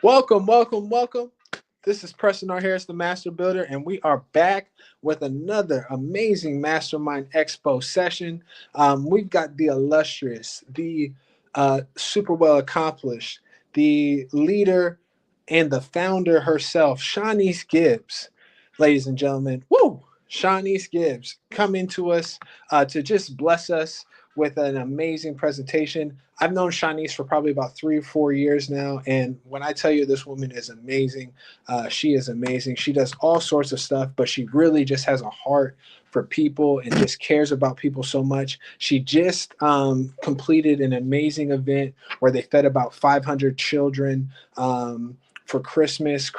Welcome, welcome, welcome. This is Preston R. Harris, the Master Builder, and we are back with another amazing Mastermind Expo session. We've got the illustrious, the super well accomplished, the leader and the founder herself, Chanise Gibbs, ladies and gentlemen. Woo! Chanise Gibbs coming to us to just bless us with an amazing presentation. I've known Chanise for probably about 3 or 4 years now, and when I tell you this woman is amazing, she is amazing. She does all sorts of stuff, but she really just has a heart for people and just cares about people so much. She just completed an amazing event where they fed about 500 children for Christmas.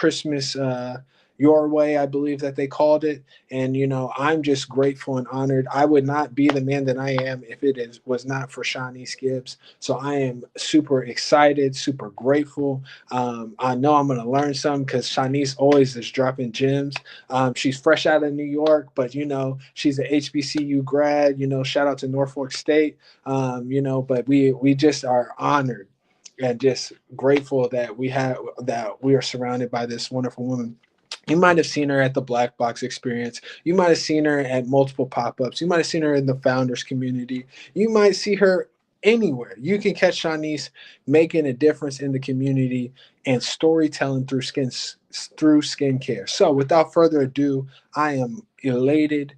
Your way, I believe that they called it. And I'm just grateful and honored. I would not be the man that I am if was not for Chanise Gibbs. So I am super excited, super grateful. I know I'm going to learn some because Chanise always is dropping gems. She's fresh out of New York, but she's an HBCU grad. Shout out to Norfolk State. But we just are honored and just grateful that we are surrounded by this wonderful woman. You might have seen her at the Black Box Experience. You might have seen her at multiple pop ups. You might have seen her in the founders community. You might see her anywhere. You can catch Chanise making a difference in the community and storytelling through skincare. So, without further ado, I am elated,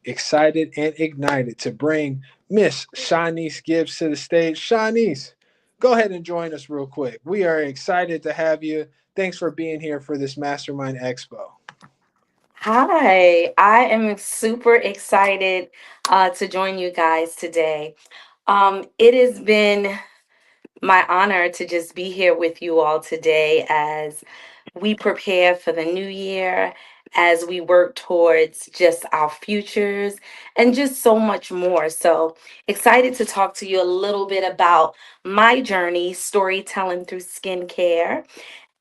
excited, and ignited to bring Miss Chanise Gibbs to the stage. Chanise, go ahead and join us real quick. We are excited to have you. Thanks for being here for this Mastermind Expo. Hi, I am super excited to join you guys today. It has been my honor to just be here with you all today as we prepare for the new year, as we work towards just our futures and just so much more. So excited to talk to you a little bit about my journey, storytelling through skincare,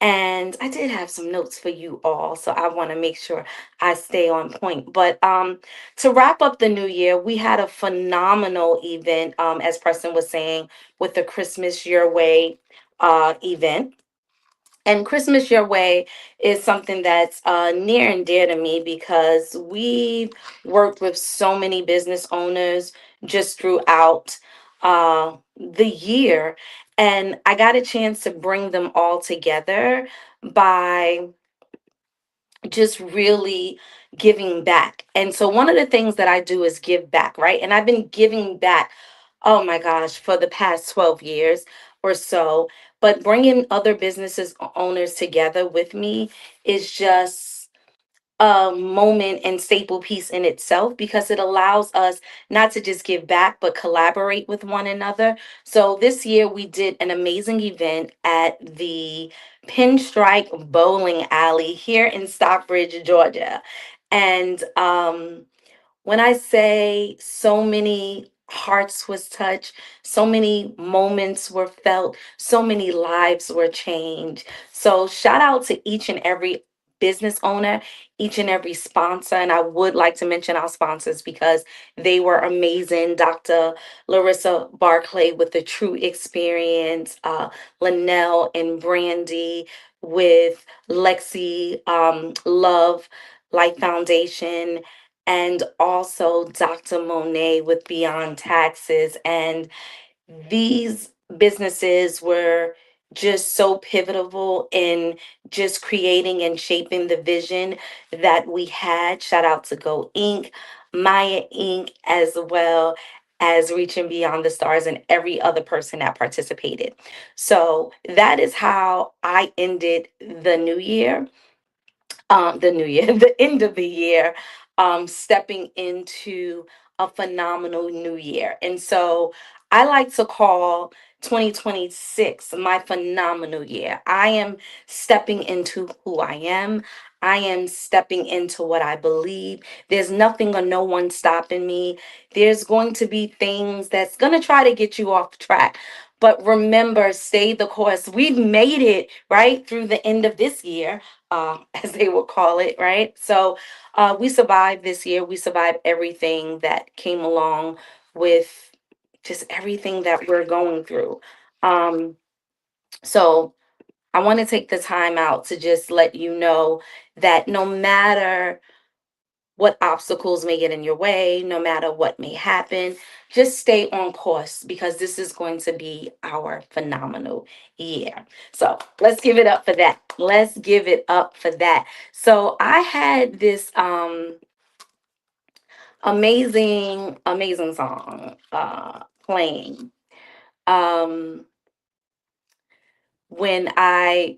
and I did have some notes for you all, so I want to make sure I stay on point. But to wrap up the new year, we had a phenomenal event, as Preston was saying, with the Christmas Your Way event. And Christmas Your Way is something that's near and dear to me because we've worked with so many business owners just throughout the year. And I got a chance to bring them all together by just really giving back. And so one of the things that I do is give back, right? And I've been giving back, oh my gosh, for the past 12 years or so. But bringing other businesses owners together with me is just a moment and staple piece in itself because it allows us not to just give back but collaborate with one another. So this year we did an amazing event at the Pinstripe Bowling Alley here in Stockbridge, Georgia. And when I say so many hearts was touched, so many moments were felt, so many lives were changed. So shout out to each and every business owner, each and every sponsor. And I would like to mention our sponsors because they were amazing. Dr. Larissa Barclay with the True Experience, Linnell and Brandy with Lexi Love Life Foundation, and also Dr. Monet with Beyond Taxes. And these businesses were just so pivotal in just creating and shaping the vision that we had. Shout out to Go Inc., Maya Inc., as well as Reaching Beyond the Stars and every other person that participated. So that is how I ended the new year, the end of the year, stepping into a phenomenal new year. And so I like to call 2026 my phenomenal year. I am stepping into who I am. I am stepping into what I believe. There's nothing or no one stopping me. There's going to be things that's going to try to get you off track. But remember, stay the course. We've made it right through the end of this year, as they would call it, right? So we survived this year. We survived everything that came along with just everything that we're going through. Um, so I want to take the time out to just let you know that no matter what obstacles may get in your way, no matter what may happen, just stay on course because this is going to be our phenomenal year. So let's give it up for that. Let's give it up for that. So I had this amazing song playing. Um when I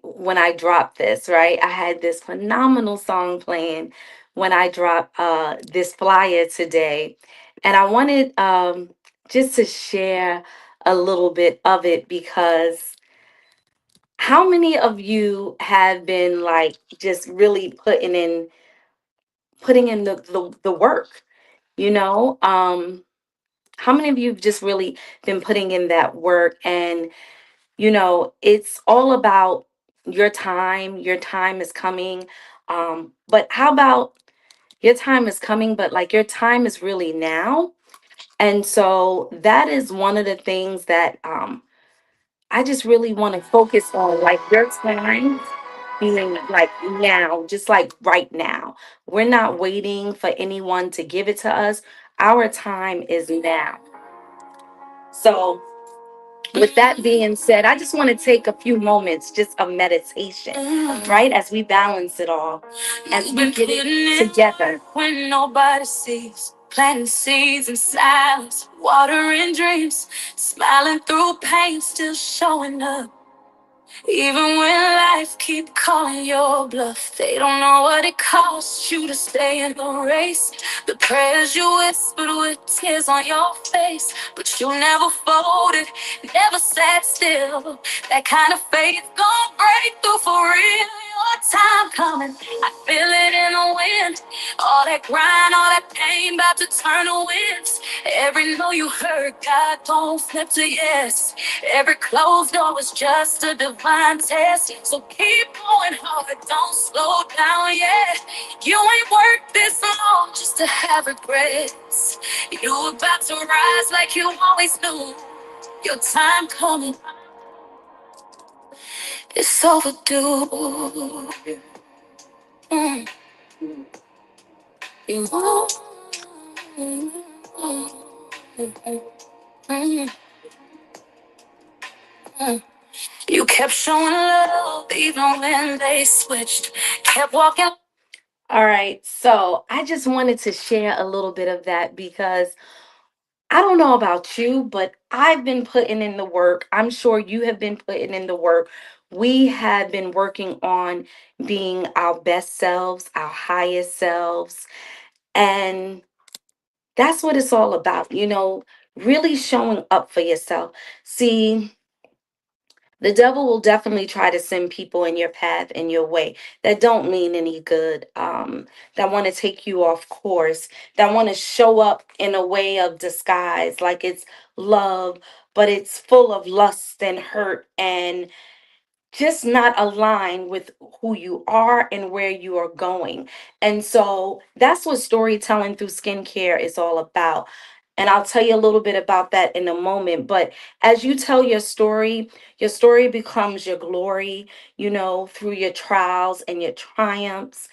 dropped this, right? I had this phenomenal song playing when I dropped this flyer today. And I wanted just to share a little bit of it because how many of you have been like just really putting in the work, you know? How many of you have just really been putting in that work? And it's all about your time is coming. But how about your time is coming, but like your time is really now? And so that is one of the things that I just really want to focus on, like your time being like now, just like right now. We're not waiting for anyone to give it to us. Our time is now. So with that being said, I just want to take a few moments just of meditation, right? As we balance it all, as we get it together. When nobody sees, planting seeds in silence, watering dreams, smiling through pain, still showing up. Even when life keep calling your bluff, they don't know what it costs you to stay in the race. The prayers you whispered with tears on your face, but you never folded, never sat still. That kind of faith gon' break through for real. Your time coming, I feel it in the wind. All that grind, all that pain, about to turn to winds. Every no you heard, God gon' flip to yes. Every closed door was just a divine test. So keep going hard, don't slow down yet. You ain't worked this long just to have regrets. You about to rise like you always knew. Your time coming, it's overdue. Mm. You You kept showing love even when they switched. Kept walking. All right, so I just wanted to share a little bit of that because I don't know about you, but I've been putting in the work. I'm sure you have been putting in the work. We have been working on being our best selves, our highest selves. And that's what it's all about, really showing up for yourself. See, the devil will definitely try to send people in your path, in your way, that don't mean any good, that want to take you off course, that want to show up in a way of disguise, like it's love, but it's full of lust and hurt and just not aligned with who you are and where you are going. And so that's what storytelling through skincare is all about. And I'll tell you a little bit about that in a moment. But as you tell your story becomes your glory, through your trials and your triumphs.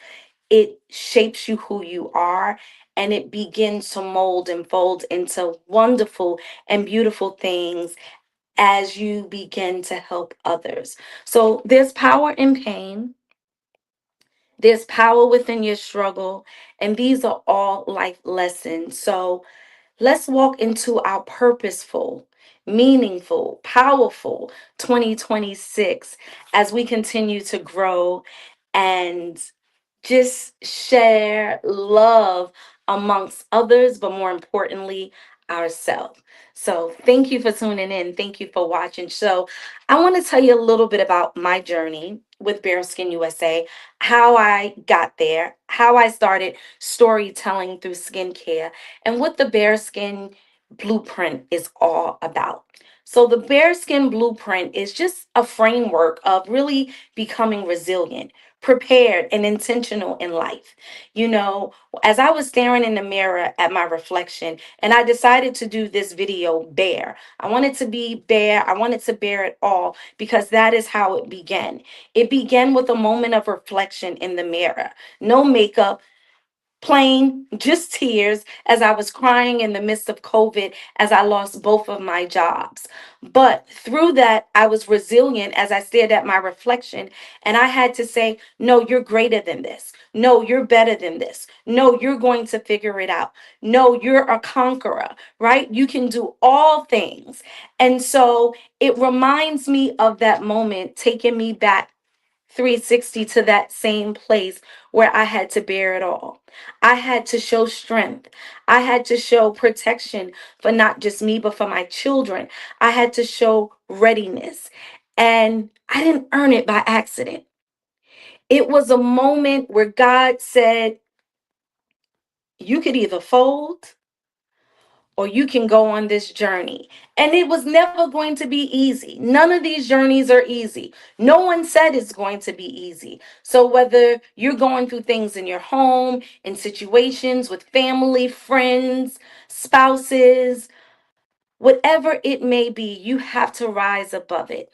It shapes you who you are, and it begins to mold and fold into wonderful and beautiful things as you begin to help others. So there's power in pain, there's power within your struggle, and these are all life lessons. So let's walk into our purposeful, meaningful, powerful 2026 as we continue to grow and just share love amongst others, but more importantly, ourselves. So, thank you for tuning in. Thank you for watching. So, I want to tell you a little bit about my journey with Bareskin USA, how I got there, how I started storytelling through skincare, and what the Bearskin Blueprint is all about. So the Bearskin Blueprint is just a framework of really becoming resilient, prepared, and intentional in life. You know, as I was staring in the mirror at my reflection, and I decided to do this video bare. I wanted to be bare. I wanted to bear it all because that is how it began. It began with a moment of reflection in the mirror. No makeup, plain, just tears as I was crying in the midst of COVID as I lost both of my jobs. But through that, I was resilient as I stared at my reflection and I had to say, no, you're greater than this. No, you're better than this. No, you're going to figure it out. No, you're a conqueror, right? You can do all things. And so it reminds me of that moment, taking me back 360 to that same place where I had to bear it all. I had to show strength. I had to show protection for not just me, but for my children. I had to show readiness. And I didn't earn it by accident. It was a moment where God said, you could either fold or you can go on this journey. And it was never going to be easy. None of these journeys are easy. No one said it's going to be easy. So, whether you're going through things in your home, in situations with family, friends, spouses, whatever it may be, you have to rise above it.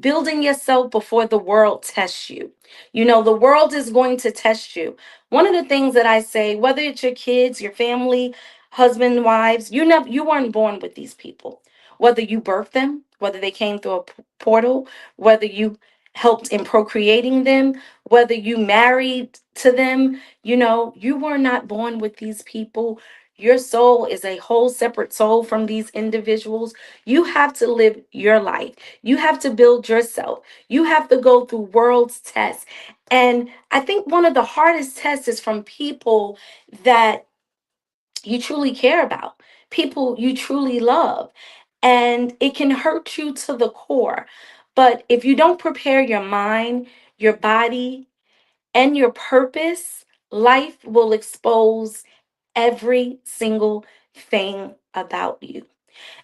Building yourself before the world tests you. You know, the world is going to test you. One of the things that I say, whether it's your kids, your family, husband, wives, you weren't born with these people. Whether you birthed them, whether they came through a portal, whether you helped in procreating them, whether you married to them, you know, you were not born with these people. Your soul is a whole separate soul from these individuals. You have to live your life. You have to build yourself. You have to go through world's tests. And I think one of the hardest tests is from people that you truly care about, people you truly love. And it can hurt you to the core. But if you don't prepare your mind, your body, and your purpose, life will expose every single thing about you.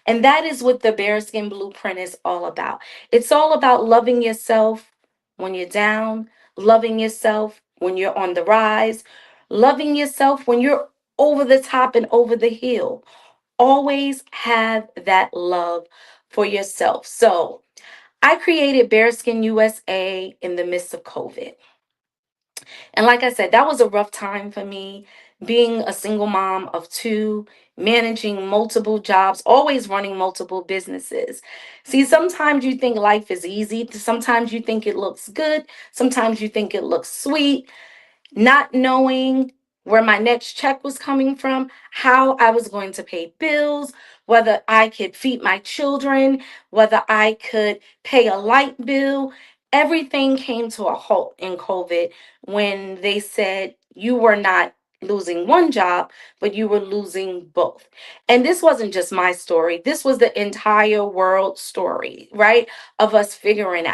And that is what the Bearskin Blueprint is all about. It's all about loving yourself when you're down, loving yourself when you're on the rise, loving yourself when you're over the top and over the hill. Always have that love for yourself. So I created Bearskin USA in the midst of COVID. And like I said, that was a rough time for me, being a single mom of two, managing multiple jobs, always running multiple businesses. See, sometimes you think life is easy, sometimes you think it looks good, sometimes you think it looks sweet, not knowing where my next check was coming from, how I was going to pay bills, whether I could feed my children, whether I could pay a light bill. Everything came to a halt in COVID when they said you were not losing one job, but you were losing both. And this wasn't just my story, this was the entire world story, right? Of us figuring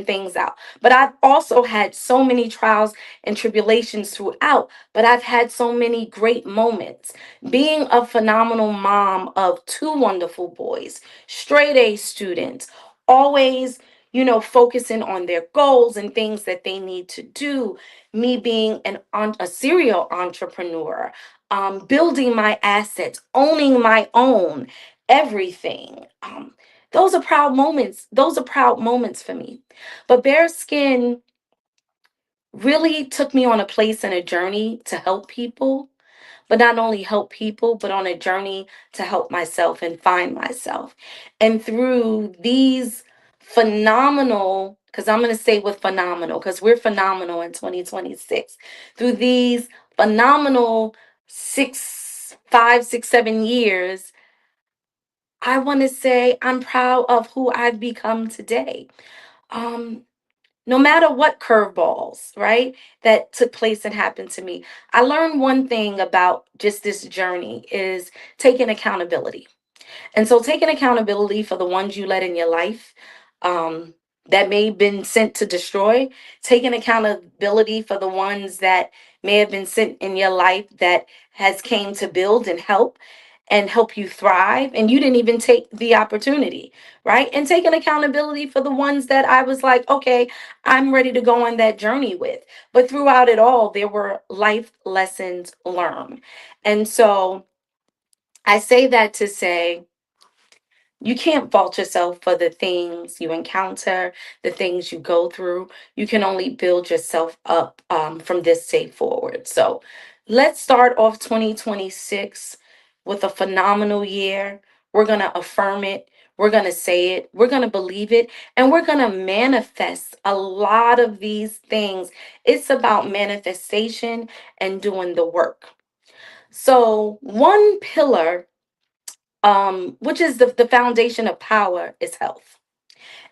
things out. But I've also had so many trials and tribulations throughout, but I've had so many great moments. Being a phenomenal mom of two wonderful boys, straight A students, always, you know, focusing on their goals and things that they need to do. Me being a serial entrepreneur, building my assets, owning my own everything. Those are proud moments. Those are proud moments for me. But Bearskin really took me on a place and a journey to help people, but not only help people, but on a journey to help myself and find myself. And through these phenomenal, because I'm going to say with phenomenal, because we're phenomenal in 2026, through these phenomenal 7 years, I want to say I'm proud of who I've become today. Um, no matter what curveballs, right, that took place and happened to me, I learned one thing about just this journey is taking accountability. And so taking accountability for the ones you let in your life, um, that may have been sent to destroy, taking accountability for the ones that may have been sent in your life that has came to build and help, and help you thrive, and you didn't even take the opportunity, right? And taking accountability for the ones that I was like, okay, I'm ready to go on that journey with. But throughout it all, there were life lessons learned. And so I say that to say, you can't fault yourself for the things you encounter, the things you go through. You can only build yourself up from this day forward. So let's start off 2026 with a phenomenal year. We're going to affirm it. We're going to say it. We're going to believe it. And we're going to manifest a lot of these things. It's about manifestation and doing the work. So, one pillar, which is the foundation of power, is health.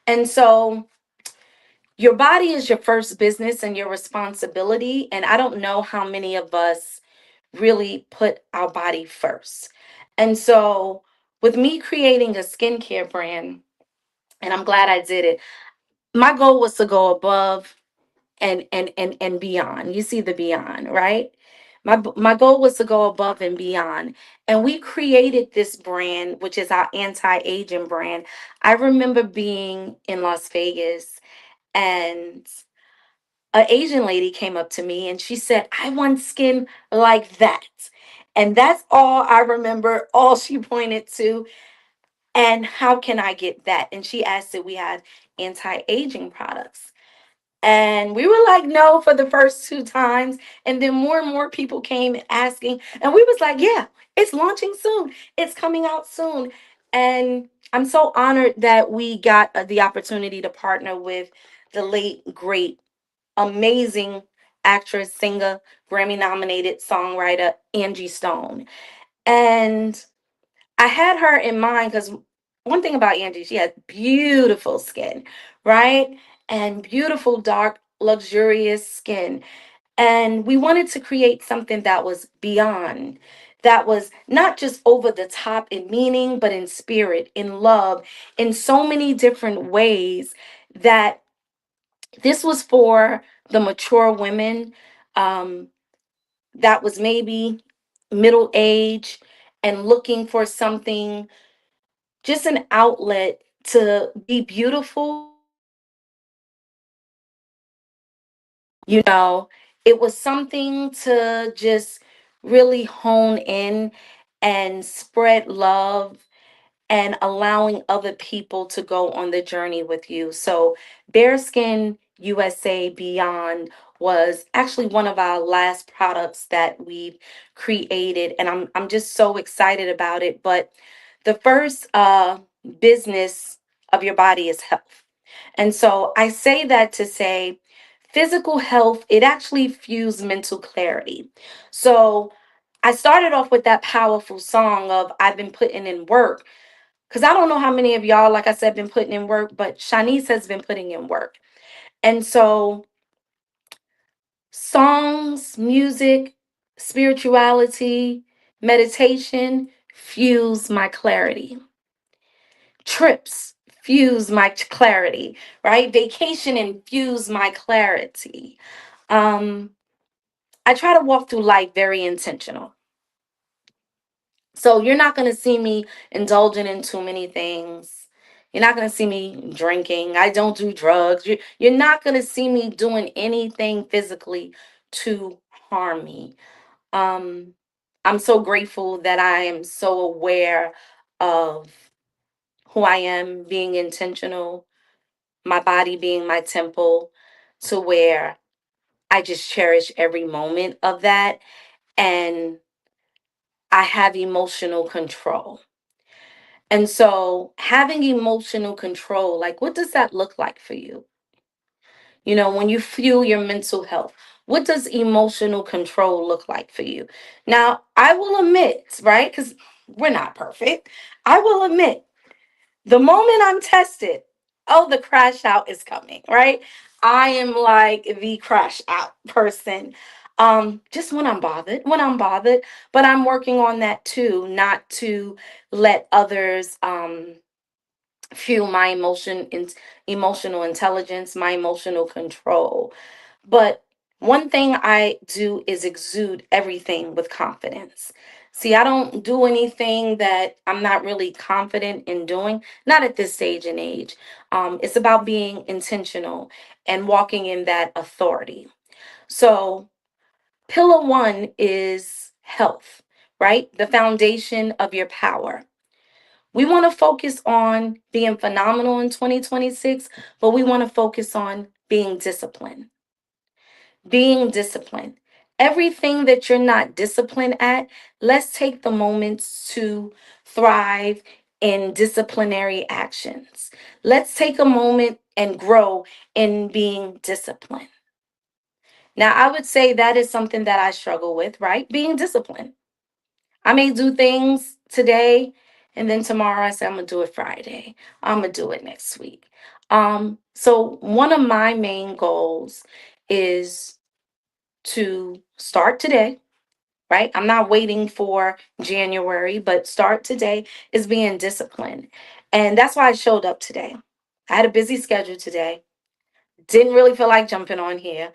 And so your body is your first business and your responsibility. And I don't know how many of us really put our body first. And so with me creating a skincare brand, and I'm glad I did it, my goal was to go above and beyond. You see the beyond, right? My goal was to go above and beyond. And we created this brand, which is our anti-aging brand. I remember being in Las Vegas, and an Asian lady came up to me and she said, "I want skin like that." And that's all I remember, all she pointed to. And how can I get that? And she asked if we had anti-aging products. And we were like, no, for the first two times. And then more and more people came asking. And we was like, yeah, it's launching soon. It's coming out soon. And I'm so honored that we got the opportunity to partner with the late, great, amazing actress, singer, Grammy nominated songwriter, Angie Stone. And I had her in mind because one thing about Angie, she has beautiful skin, right? And beautiful, dark, luxurious skin. And we wanted to create something that was beyond, that was not just over the top in meaning, but in spirit, in love, in so many different ways, that this was for the mature women, um, that was maybe middle age and looking for something, just an outlet to be beautiful. You know, it was something to just really hone in and spread love and allowing other people to go on the journey with you. So, Bareskin USA Beyond was actually one of our last products that we've created, and I'm just so excited about it. But the first business of your body is health. And so I say that to say physical health, it actually fuels mental clarity. So I started off with that powerful song of I've been putting in work, because I don't know how many of y'all, like I said, been putting in work, but Chanise has been putting in work. And so songs, music, spirituality, meditation fuse my clarity. Trips fuse my clarity, right? Vacation infuse my clarity. Um, I try to walk through life very intentional. So you're not going to see me indulging in too many things. You're not going to see me drinking. I don't do drugs. You're not going to see me doing anything physically to harm me. Um, I'm so grateful that I am so aware of who I am, being intentional, my body being my temple, to where I just cherish every moment of that. And I have emotional control. And so, having emotional control, like, what does that look like for you? You know, when you fuel your mental health, what does emotional control look like for you? Now, I will admit, right? Because we're not perfect. I will admit, the moment I'm tested, oh, the crash out is coming, right? I am like the crash out person. Just when I'm bothered, but I'm working on that too, not to let others fuel my emotional intelligence, my emotional control. But one thing I do is exude everything with confidence. See, I don't do anything that I'm not really confident in doing, not at this stage and age. It's about being intentional and walking in that authority. So, pillar one is health, right? The foundation of your power. We want to focus on being phenomenal in 2026, but we want to focus on being disciplined. Being disciplined. Everything that you're not disciplined at, let's take the moments to thrive in disciplinary actions. Let's take a moment and grow in being disciplined. Now, I would say that is something that I struggle with, right? Being disciplined. I may do things today and then tomorrow I say I'm gonna do it Friday. I'm gonna do it next week. So one of my main goals is to start today, right? I'm not waiting for January, but start today is being disciplined. And that's why I showed up today. I had a busy schedule today. Didn't really feel like jumping on here.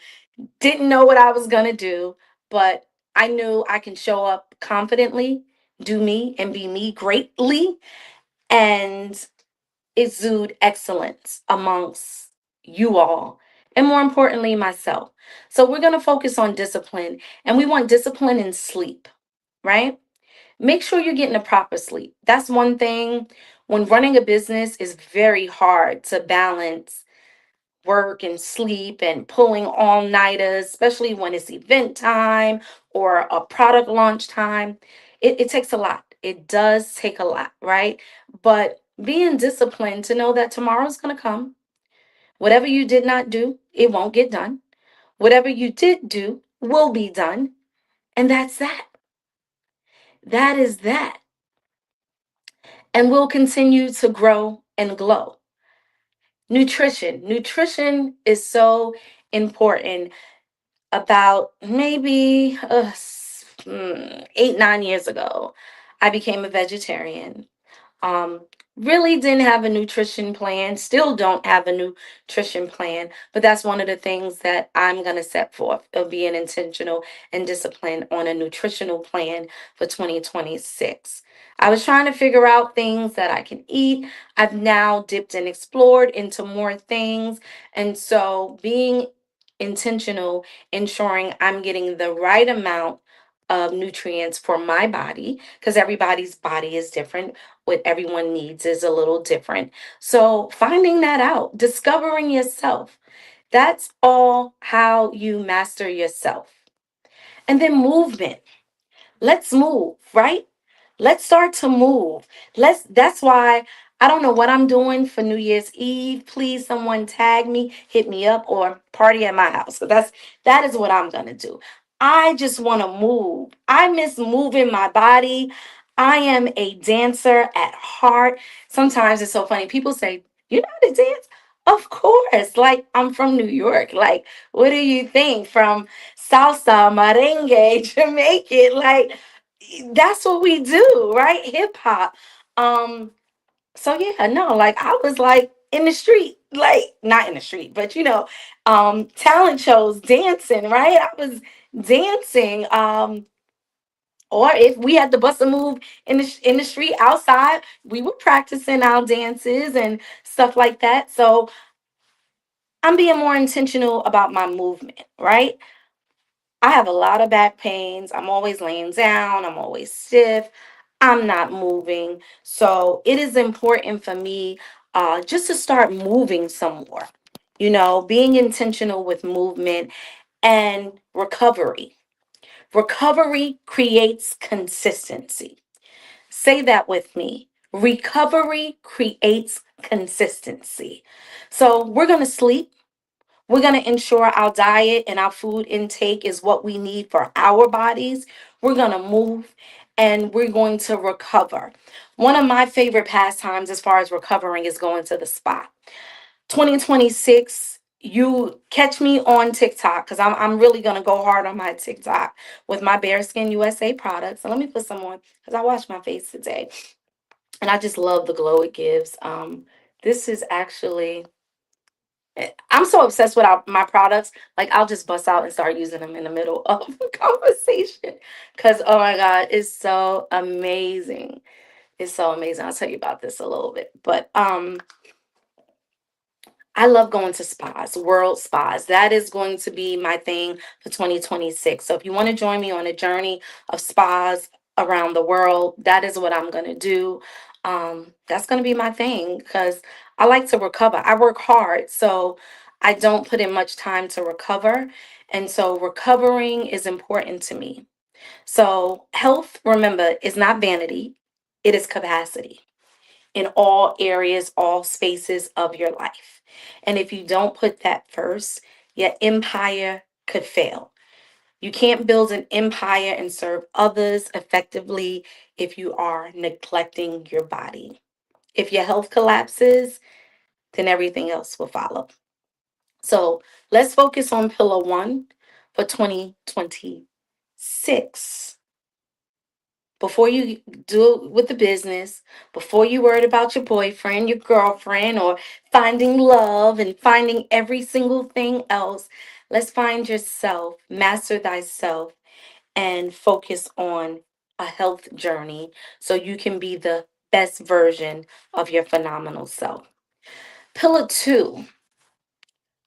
Didn't know what I was going to do, but I knew I can show up confidently, do me, and be me greatly, and exude excellence amongst you all, and more importantly, myself. So, we're going to focus on discipline, and we want discipline in sleep, right? Make sure you're getting a proper sleep. That's one thing. When running a business is very hard to balance work and sleep and pulling all nighters, especially when it's event time or a product launch time. It takes a lot. It does take a lot, right? But being disciplined to know that tomorrow's going to come. Whatever you did not do, it won't get done. Whatever you did do will be done. And that's that. That is that. And we'll continue to grow and glow. Nutrition. Nutrition is so important. About maybe 8, 9 years ago, I became a vegetarian. Um, really didn't have a nutrition plan, still don't have a nutrition plan, but that's one of the things that I'm going to set forth of being intentional and disciplined on a nutritional plan for 2026. I was trying to figure out things that I can eat. I've now dipped and explored into more things. And so being intentional, ensuring I'm getting the right amount of nutrients for my body, because everybody's body is different. What everyone needs is a little different. So, finding that out, discovering yourself, that's all how you master yourself. And then movement. Let's move, right? Let's start to move. That's why I don't know what I'm doing for New Year's Eve. Please someone tag me, hit me up, or party at my house. So that is what I'm gonna do. I just want to move. I miss moving my body. I am a dancer at heart. Sometimes it's so funny. People say, "You know how to dance?" Of course. Like I'm from New York. Like, what do you think? From salsa, merengue, Jamaican, like that's what we do, right? Hip hop. Um, so yeah, no, like I was like in the street, like not in the street, but talent shows, dancing, right? I was dancing. Or if we had to bust a move in the street outside, we were practicing our dances and stuff like that. So I'm being more intentional about my movement, right? I have a lot of back pains. I'm always laying down. I'm always stiff. I'm not moving. So it is important for me just to start moving some more. Being intentional with movement and recovery. Recovery creates consistency. Say that with me. Recovery creates consistency. So we're going to sleep. We're going to ensure our diet and our food intake is what we need for our bodies. We're going to move and we're going to recover. One of my favorite pastimes as far as recovering is going to the spa. 2026, you catch me on TikTok because I'm really going to go hard on my TikTok with my BareSkinUsa products. And let me put some on because I washed my face today and I just love the glow it gives. This is actually I'm so obsessed with my products. Like, I'll just bust out and start using them in the middle of a conversation. Because, oh my God, it's so amazing. It's so amazing. I'll tell you about this a little bit. But I love going to spas, world spas. That is going to be my thing for 2026. So if you want to join me on a journey of spas around the world, that is what I'm going to do. That's going to be my thing because I like to recover. I work hard, so I don't put in much time to recover. And so recovering is important to me. So health, remember, is not vanity, it is capacity in all areas, all spaces of your life. And if you don't put that first, your empire could fail. You can't build an empire and serve others effectively if you are neglecting your body. If your health collapses, then everything else will follow. So let's focus on pillar one for 2026. Before you do it with the business, before you worried about your boyfriend, your girlfriend, or finding love and finding every single thing else, let's find yourself, master thyself, and focus on a health journey so you can be the best version of your phenomenal self. Pillar two,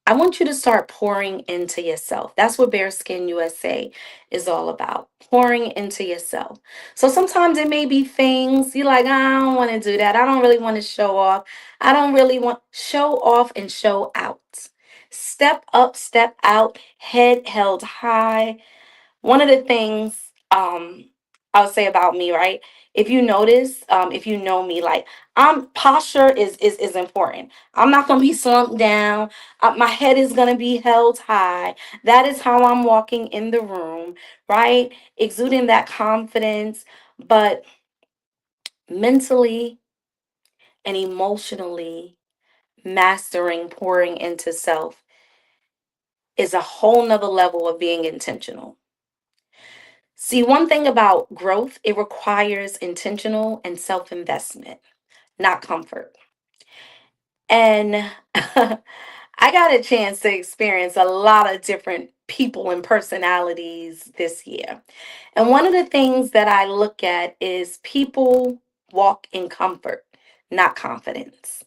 I want you to start pouring into yourself. That's what Bare Skin USA is all about. Pouring into yourself. So sometimes it may be things you're like, I don't want to do that. I don't really want to show off. I don't really want show off and show out. Step up, step out, head held high. One of the things I'll say about me, right? If you notice, if you know me, like, I'm posture is important. I'm not gonna be slumped down. My head is gonna be held high. That is how I'm walking in the room, right? Exuding that confidence, but mentally and emotionally mastering pouring into self is a whole nother level of being intentional. See, one thing about growth, it requires intentional and self investment, not comfort. And I got a chance to experience a lot of different people and personalities this year. And one of the things that I look at is people walk in comfort, not confidence.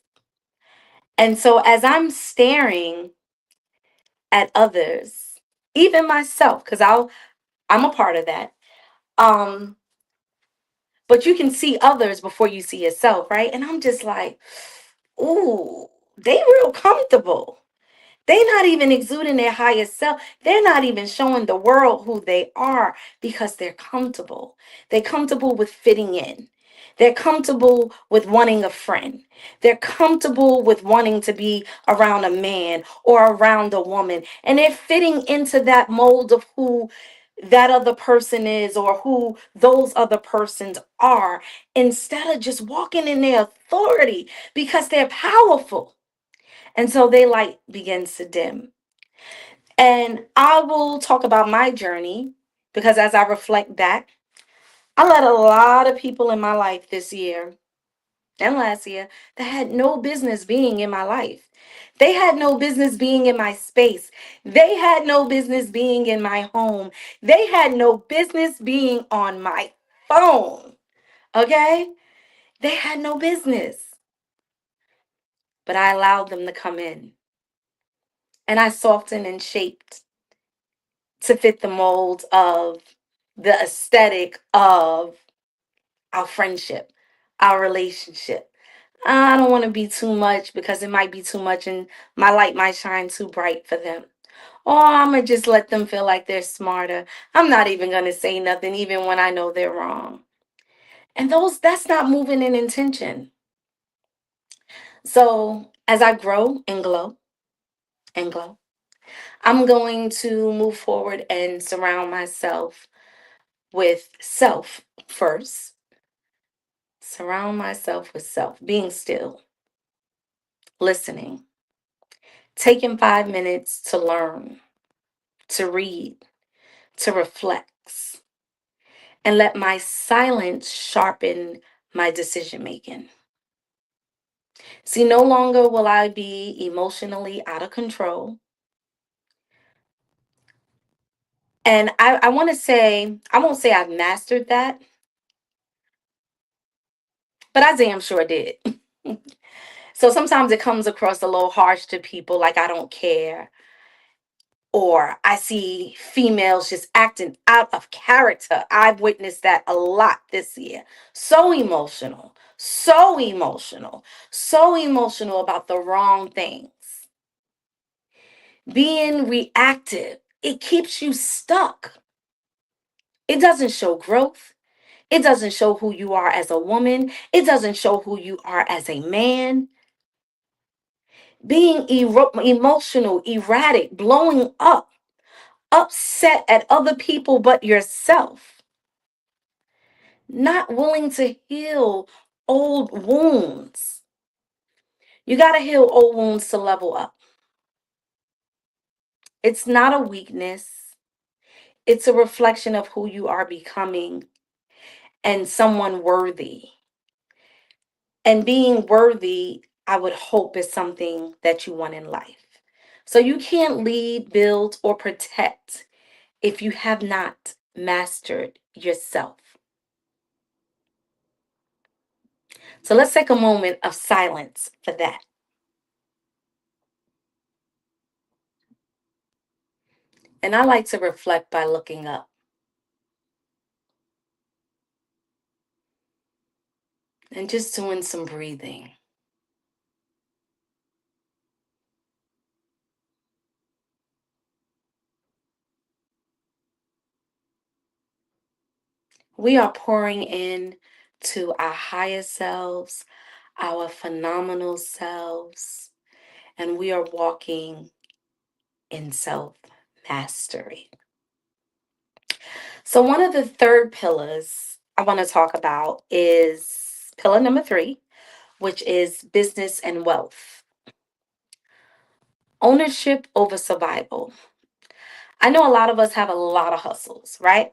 And so as I'm staring at others, even myself, because I'm a part of that. Um, but you can see others before you see yourself, right? And I'm just like, ooh, they real comfortable. They not even exuding their highest self. They're not even showing the world who they are because they're comfortable. They're comfortable with fitting in. They're comfortable with wanting a friend. They're comfortable with wanting to be around a man or around a woman. And they're fitting into that mold of who that other person is or who those other persons are instead of just walking in their authority because they're powerful. And so their light begins to dim. And I will talk about my journey because as I reflect back, I let a lot of people in my life this year and last year that had no business being in my life. They had no business being in my space. They had no business being in my home. They had no business being on my phone. Okay? They had no business. But I allowed them to come in. And I softened and shaped to fit the mold of the aesthetic of our friendship, our relationship. I don't want to be too much because it might be too much and my light might shine too bright for them. Or I'm going to just let them feel like they're smarter. I'm not even going to say nothing even when I know they're wrong. And that's not moving in intention. So as I grow and glow, I'm going to move forward and surround myself with self first. Surround myself with self, being still, listening, taking 5 minutes to learn, to read, to reflect, and let my silence sharpen my decision making. See, no longer will I be emotionally out of control. And I want to say, I won't say I've mastered that, but I damn sure did. So sometimes it comes across a little harsh to people, like I don't care, or I see females just acting out of character. I've witnessed that a lot this year. So emotional, so emotional, so emotional about the wrong things. Being reactive, it keeps you stuck. It doesn't show growth. It doesn't show who you are as a woman. It doesn't show who you are as a man. Being emotional, erratic, blowing up, upset at other people but yourself, not willing to heal old wounds. You got to heal old wounds to level up. It's not a weakness, it's a reflection of who you are becoming and someone worthy. And being worthy, I would hope, is something that you want in life. So you can't lead, build, or protect if you have not mastered yourself. So let's take a moment of silence for that. And I like to reflect by looking up and just doing some breathing. We are pouring in to our higher selves, our phenomenal selves, and we are walking in self mastery. So, one of the third pillars I want to talk about is pillar number three, which is business and wealth. Ownership over survival. I know a lot of us have a lot of hustles, right?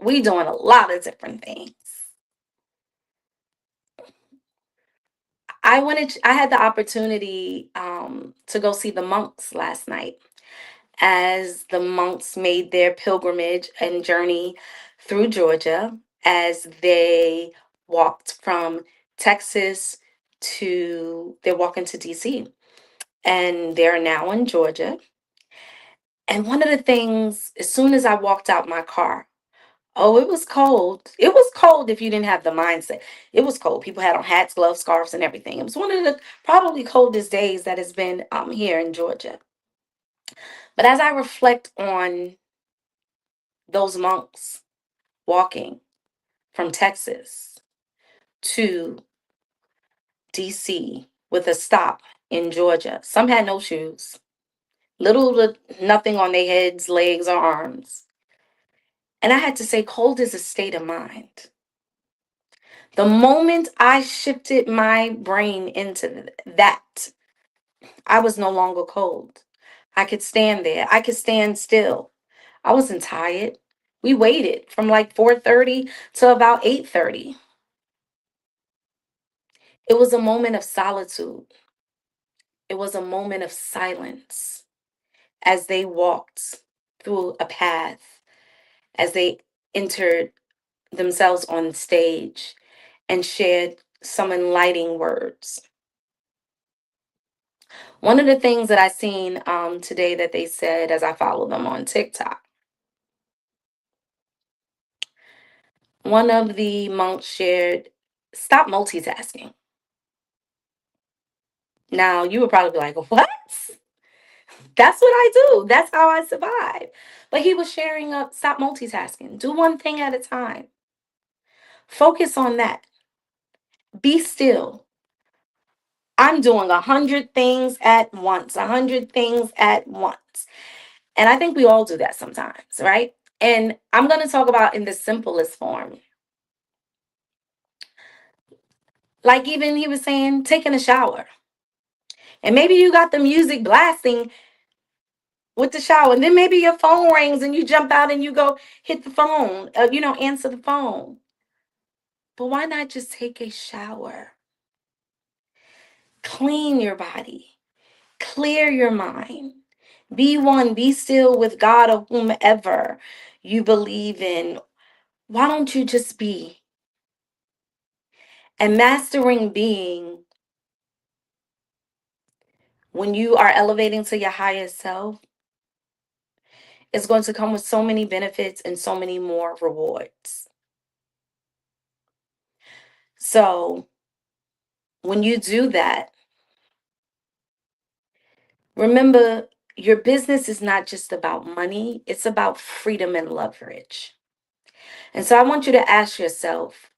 We doing a lot of different things. I had the opportunity to go see the monks last night as the monks made their pilgrimage and journey through Georgia as they walked from Texas to they're walking to DC, and they're now in Georgia. And one of the things, as soon as I walked out my car, oh, it was cold. It was cold if you didn't have the mindset. It was cold. People had on hats, gloves, scarves, and everything. It was one of the probably coldest days that has been here in Georgia. But as I reflect on those monks walking from Texas to DC with a stop in Georgia, some had no shoes, little to nothing on their heads, legs, or arms. And I had to say, cold is a state of mind. The moment I shifted my brain into that, I was no longer cold. I could stand there. I could stand still. I wasn't tired. We waited from like 4:30 to about 8:30. It was a moment of solitude. It was a moment of silence as they walked through a path, as they entered themselves on stage and shared some enlightening words. One of the things that I seen today that they said as I follow them on TikTok, one of the monks shared, stop multitasking. Now you would probably be like, what? That's what I do. That's how I survive. But he was sharing up, stop multitasking. Do one thing at a time. Focus on that. Be still. I'm doing 100 things at once, 100 things at once. And I think we all do that sometimes, right? And I'm going to talk about in the simplest form. Like even he was saying, taking a shower. And maybe you got the music blasting with the shower. And then maybe your phone rings and you jump out and you go hit the phone, answer the phone. But why not just take a shower? Clean your body, clear your mind, be one, be still with God or whomever you believe in. Why don't you just be? And mastering being, when you are elevating to your highest self, is going to come with so many benefits and so many more rewards. So when you do that, remember, your business is not just about money, it's about freedom and leverage. And so I want you to ask yourself,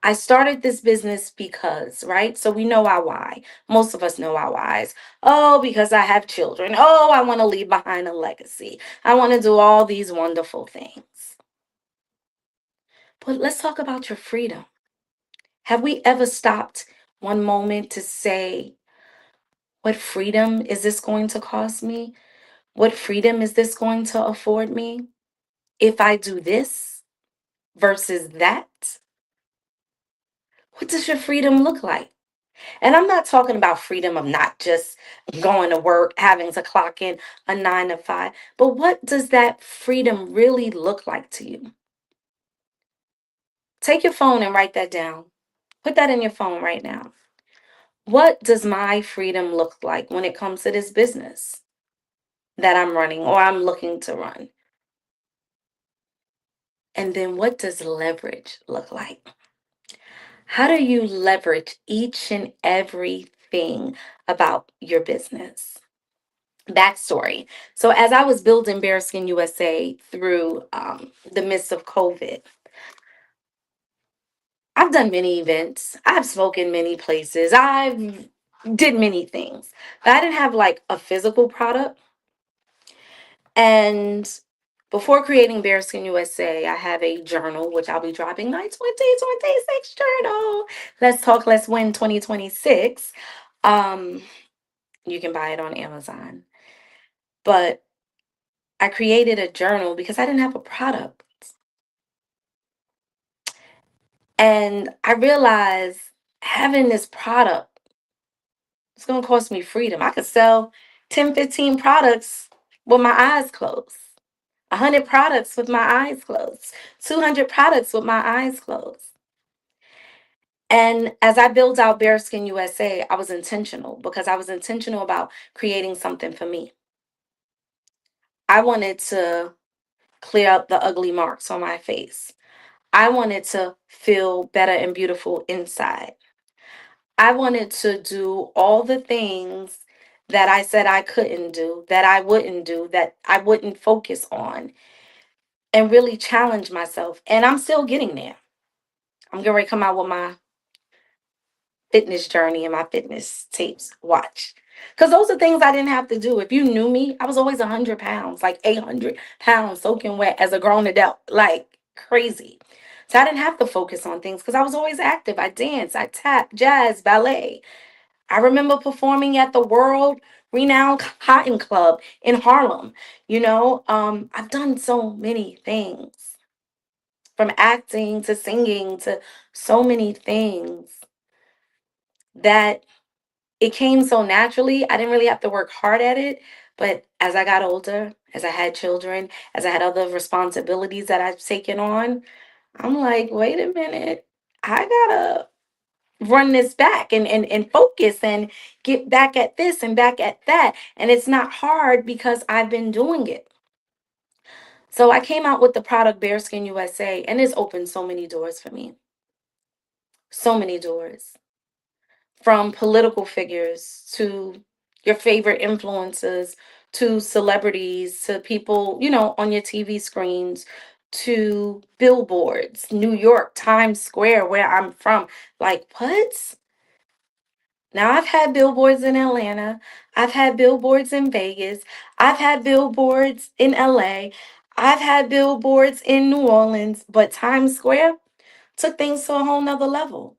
I started this business because, right? So we know our why. Most of us know our whys. Oh, because I have children. Oh, I want to leave behind a legacy. I want to do all these wonderful things. But let's talk about your freedom. Have we ever stopped one moment to say, what freedom is this going to cost me? What freedom is this going to afford me? If I do this versus that, what does your freedom look like? And I'm not talking about freedom of not just going to work, having to clock in a 9 to 5, but what does that freedom really look like to you? Take your phone and write that down. Put that in your phone right now. What does my freedom look like when it comes to this business that I'm running or I'm looking to run? And then what does leverage look like? How do you leverage each and everything about your business? Backstory. So, as I was building Bearskin USA through the midst of COVID, I've done many events, I've spoken many places, I've did many things, but I didn't have like a physical product. And before creating Bearskin USA, I have a journal which I'll be dropping my 2026 journal. Let's talk, let's win 2026. Um, you can buy it on Amazon. But I created a journal because I didn't have a product. And I realized having this product, it's going to cost me freedom. I could sell 10, 15 products with my eyes closed, 100 products with my eyes closed, 200 products with my eyes closed. And as I built out Bearskin USA, I was intentional because I was intentional about creating something for me. I wanted to clear up the ugly marks on my face. I wanted to feel better and beautiful inside. I wanted to do all the things that I said I couldn't do, that I wouldn't focus on, and really challenge myself. And I'm still getting there. I'm getting ready to come out with my fitness journey and my fitness tapes. Watch. Because those are things I didn't have to do. If you knew me, I was always 100 pounds, like 800 pounds soaking wet as a grown adult, like crazy. So I didn't have to focus on things because I was always active. I danced, I tapped, jazz, ballet. I remember performing at the world renowned Cotton Club in Harlem. I've done so many things, from acting to singing to so many things that it came so naturally. I didn't really have to work hard at it. But as I got older, as I had children, as I had other responsibilities that I've taken on, I'm like, wait a minute, I gotta run this back and focus and get back at this and back at that. And it's not hard because I've been doing it. So I came out with the product Bearskin USA, and it's opened so many doors for me. So many doors. From political figures to your favorite influencers to celebrities to people, on your TV screens to billboards, New York, Times Square, where I'm from. Like, what? Now, I've had billboards in Atlanta. I've had billboards in Vegas. I've had billboards in LA. I've had billboards in New Orleans. But Times Square took things to a whole nother level.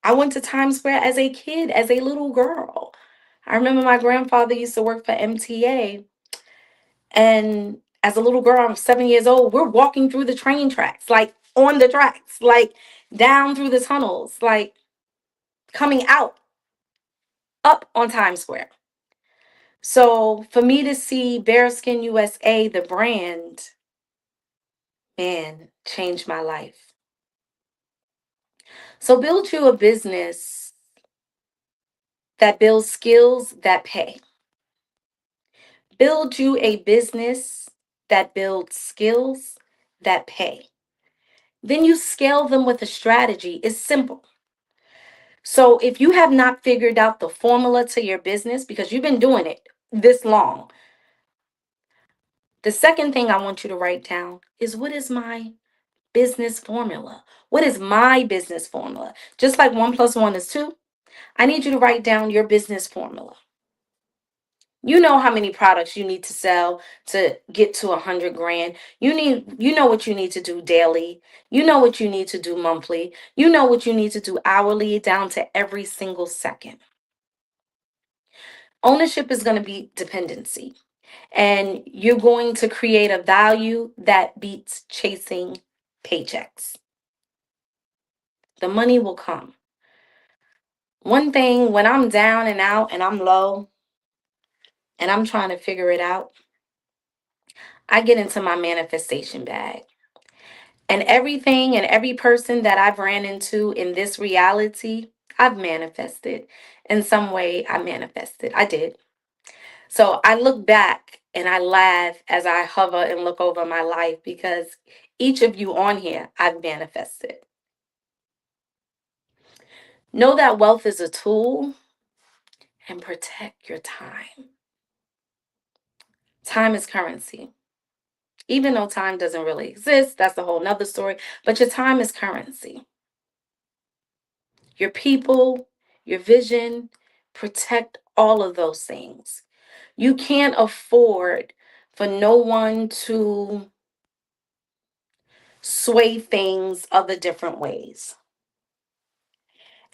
I went to Times Square as a kid, as a little girl. I remember my grandfather used to work for MTA. And as a little girl, I'm 7 years old. We're walking through the train tracks, like on the tracks, like down through the tunnels, like coming out. up on Times Square. So for me to see Bearskin USA, the brand, man, changed my life. So build you a business that builds skills that pay. Build you a business that builds skills that pay. Then you scale them with a strategy. It's simple. So if you have not figured out the formula to your business because you've been doing it this long, the second thing I want you to write down is, what is my business formula? What is my business formula? Just like 1 + 1 is 2, I need you to write down your business formula. You know how many products you need to sell to get to 100 grand. You know what you need to do daily. You know what you need to do monthly. You know what you need to do hourly, down to every single second. Ownership is going to be dependency, and you're going to create a value that beats chasing paychecks. The money will come. One thing, when I'm down and out and I'm low and I'm trying to figure it out, I get into my manifestation bag. And everything and every person that I've ran into in this reality, I've manifested. In some way, I manifested. I did. So I look back and I laugh as I hover and look over my life, because each of you on here, I've manifested. Know that wealth is a tool, and protect your time. Time is currency. Even though time doesn't really exist, that's a whole nother story. But your time is currency. Your people, your vision, protect all of those things. You can't afford for no one to sway things other different ways.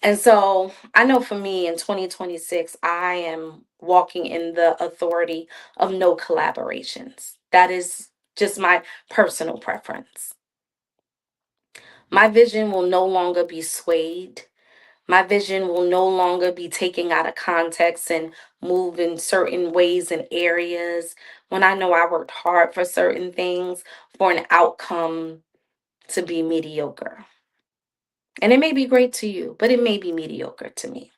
And so I know for me in 2026, I am walking in the authority of no collaborations. That is just my personal preference. My vision will no longer be swayed. My vision will no longer be taken out of context and moved in certain ways and areas when I know I worked hard for certain things for an outcome to be mediocre. And it may be great to you, but it may be mediocre to me.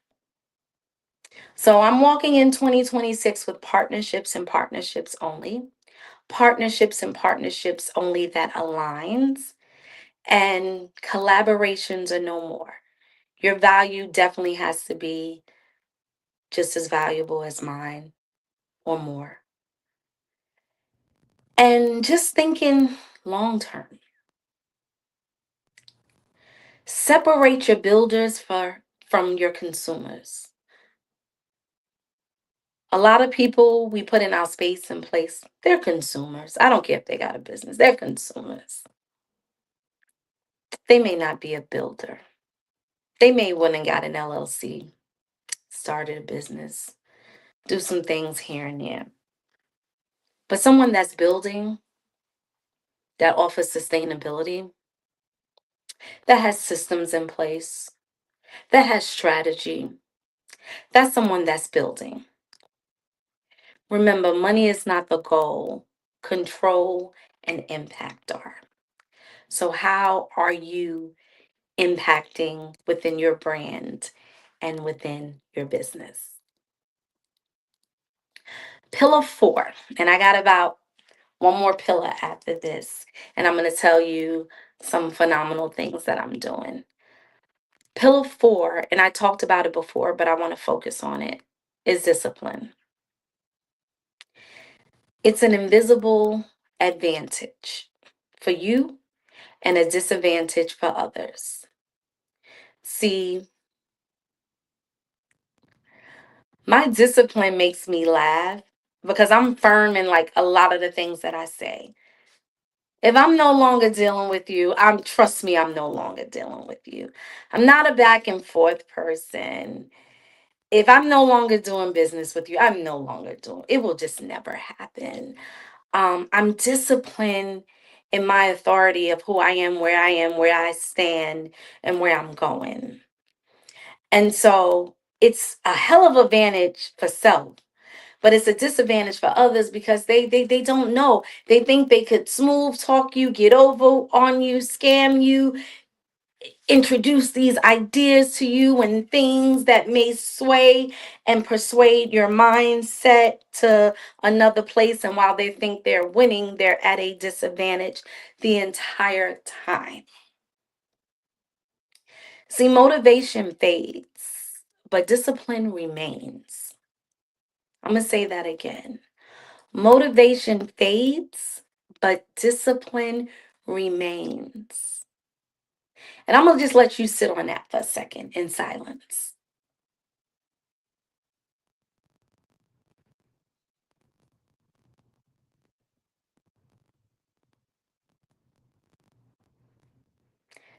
So I'm walking in 2026 with partnerships and partnerships only. Partnerships and partnerships only that aligns, and collaborations are no more. Your value definitely has to be just as valuable as mine or more. And just thinking long term, separate your builders from your consumers. A lot of people we put in our space and place, they're consumers. I don't care if they got a business, they're consumers. They may not be a builder. They may went and got an LLC, started a business, do some things here and there. But someone that's building, that offers sustainability, that has systems in place, that has strategy, that's someone that's building. Remember, money is not the goal, control and impact are. So, how are you impacting within your brand and within your business? Pillar 4, and I got about one more pillar after this, and I'm going to tell you some phenomenal things that I'm doing. Pillar 4, and I talked about it before, but I want to focus on it, is discipline. It's an invisible advantage for you and a disadvantage for others. See, my discipline makes me laugh because I'm firm in like a lot of the things that I say. If I'm no longer dealing with you, trust me, I'm no longer dealing with you. I'm not a back and forth person. If I'm no longer doing business with you, I'm no longer doing it. Will just never happen. I'm disciplined in my authority of who I am, where I stand, and where I'm going. And so it's a hell of advantage for self, but it's a disadvantage for others because they don't know. They think they could smooth talk you, get over on you, scam you, introduce these ideas to you and things that may sway and persuade your mindset to another place. And while they think they're winning, they're at a disadvantage the entire time. See, motivation fades, but discipline remains. I'm going to say that again. Motivation fades, but discipline remains. And I'm going to just let you sit on that for a second in silence.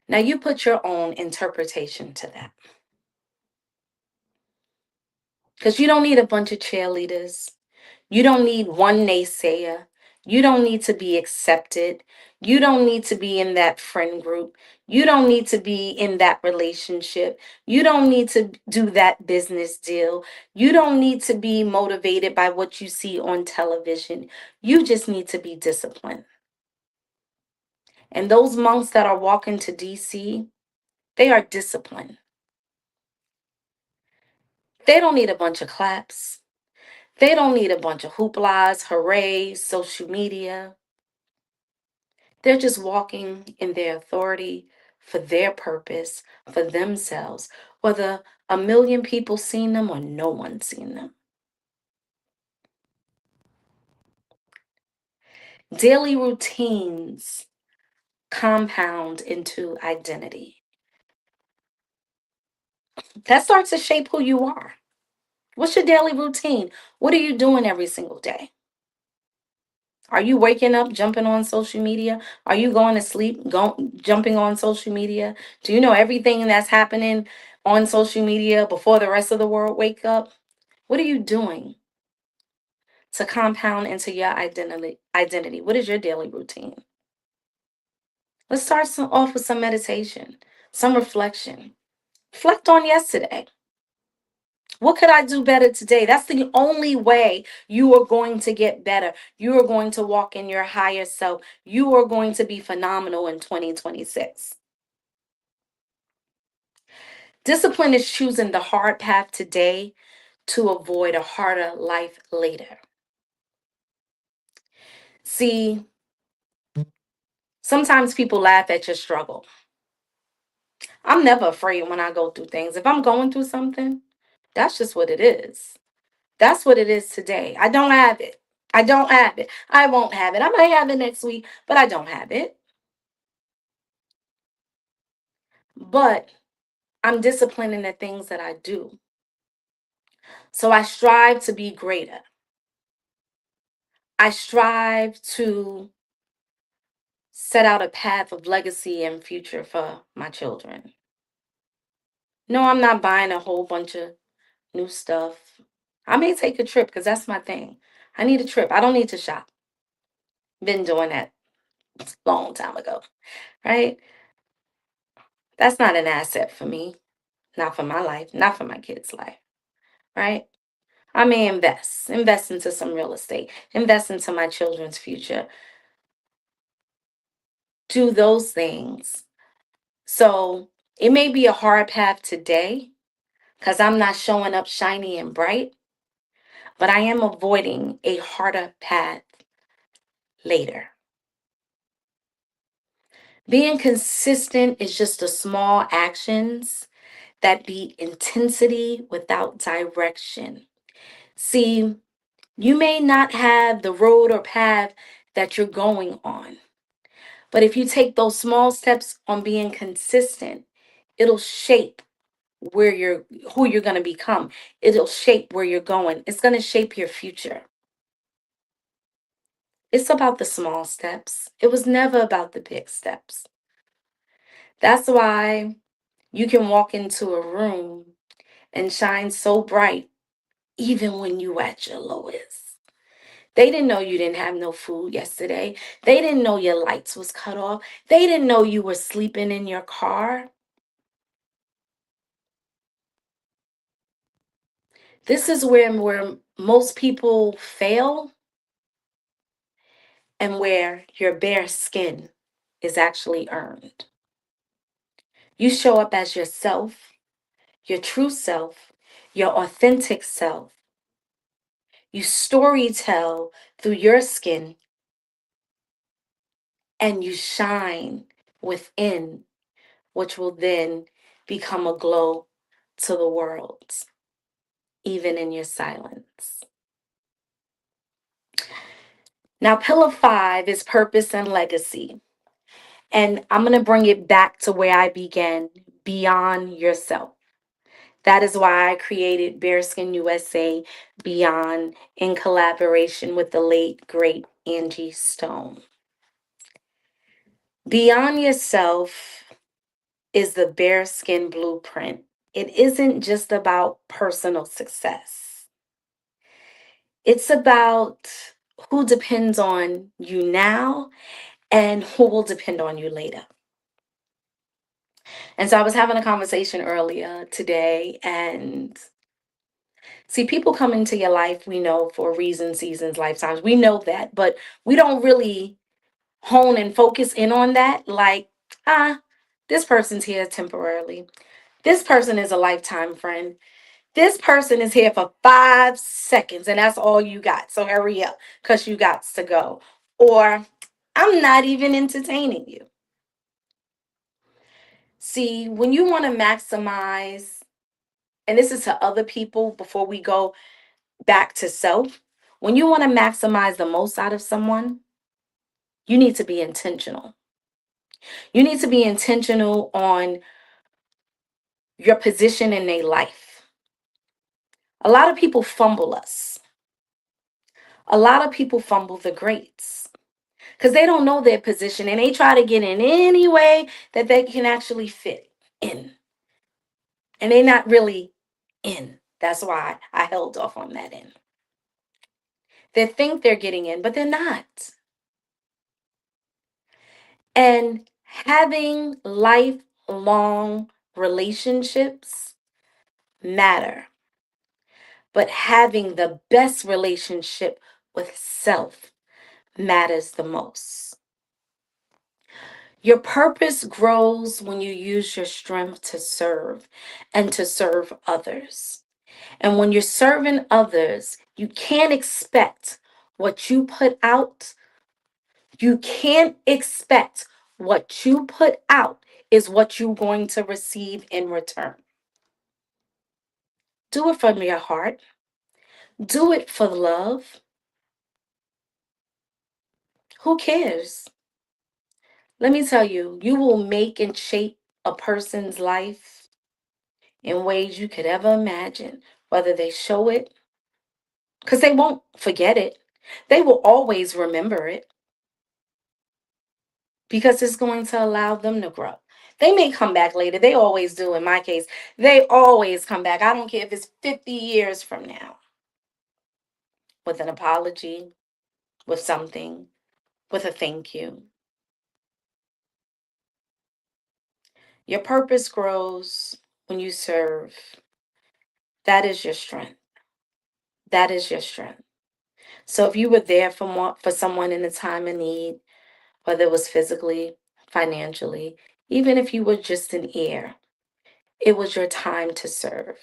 Now you put your own interpretation to that. Because you don't need a bunch of cheerleaders. You don't need one naysayer. You don't need to be accepted. You don't need to be in that friend group. You don't need to be in that relationship. You don't need to do that business deal. You don't need to be motivated by what you see on television. You just need to be disciplined. And those monks that are walking to DC, they are disciplined. They don't need a bunch of claps. They don't need a bunch of hooplas, hoorays, social media. They're just walking in their authority for their purpose, for themselves, whether a million people seen them or no one seen them. Daily routines compound into identity. That starts to shape who you are. What's your daily routine? What are you doing every single day? Are you waking up, jumping on social media? Are you going to sleep, jumping on social media? Do you know everything that's happening on social media before the rest of the world wake up? What are you doing to compound into your identity? What is your daily routine? Let's start off with some meditation, some reflection. Reflect on yesterday. What could I do better today? That's the only way you are going to get better. You are going to walk in your higher self. You are going to be phenomenal in 2026. Discipline is choosing the hard path today to avoid a harder life later. See, sometimes people laugh at your struggle. I'm never afraid when I go through things. If I'm going through something, that's just what it is. That's what it is today. I don't have it. I don't have it. I won't have it. I might have it next week, but I don't have it. But I'm disciplined in the things that I do. So I strive to be greater. I strive to set out a path of legacy and future for my children. No, I'm not buying a whole bunch of new stuff. I may take a trip because that's my thing. I need a trip. I don't need to shop. Been doing that a long time ago, right? That's not an asset for me, not for my life, not for my kids' life, right? I may invest into some real estate, invest into my children's future, do those things. So it may be a hard path today because I'm not showing up shiny and bright, but I am avoiding a harder path later. Being consistent is just the small actions that beat intensity without direction. See, you may not have the road or path that you're going on, but if you take those small steps on being consistent, it'll shape where you're who you're going to become. It'll shape where you're going. It's going to shape your future. It's about the small steps. It was never about the big steps. That's why you can walk into a room and shine so bright even when you at your lowest. They didn't know you didn't have no food yesterday. They didn't know your lights was cut off. They didn't know you were sleeping in your car. This is where most people fail and where your bare skin is actually earned. You show up as yourself, your true self, your authentic self. You story tell through your skin and you shine within, which will then become a glow to the world, even in your silence. Now, pillar 5 is purpose and legacy. And I'm going to bring it back to where I began, beyond yourself. That is why I created Bearskin USA Beyond in collaboration with the late, great Angie Stone. Beyond yourself is the Bearskin blueprint. It isn't just about personal success, it's about who depends on you now and who will depend on you later. And so I was having a conversation earlier today, and see, people come into your life, we know, for reasons, seasons, lifetimes. We know that, but we don't really hone and focus in on that. Like, ah, this person's here temporarily. This person is a lifetime friend. This person is here for 5 seconds, and that's all you got. So hurry up, because you got to go. Or, I'm not even entertaining you. See, when you want to maximize, and this is to other people before we go back to self, when you want to maximize the most out of someone, you need to be intentional. You need to be intentional on your position in their life. A lot of people fumble us. A lot of people fumble the greats because they don't know their position and they try to get in any way that they can actually fit in. And they're not really in. That's why I held off on that in. They think they're getting in, but they're not. And having lifelong relationships matter, but having the best relationship with self matters the most. Your purpose grows when you use your strength to serve and to serve others. And when you're serving others, you can't expect what you put out. You can't expect what you put out is what you're going to receive in return. Do it from your heart. Do it for love. Who cares? Let me tell you, you will make and shape a person's life in ways you could ever imagine, whether they show it, because they won't forget it. They will always remember it because it's going to allow them to grow. They may come back later. They always do in my case. They always come back. I don't care if it's 50 years from now with an apology, with something, with a thank you. Your purpose grows when you serve. That is your strength. That is your strength. So if you were there for someone in a time of need, whether it was physically, financially, even if you were just an ear, it was your time to serve.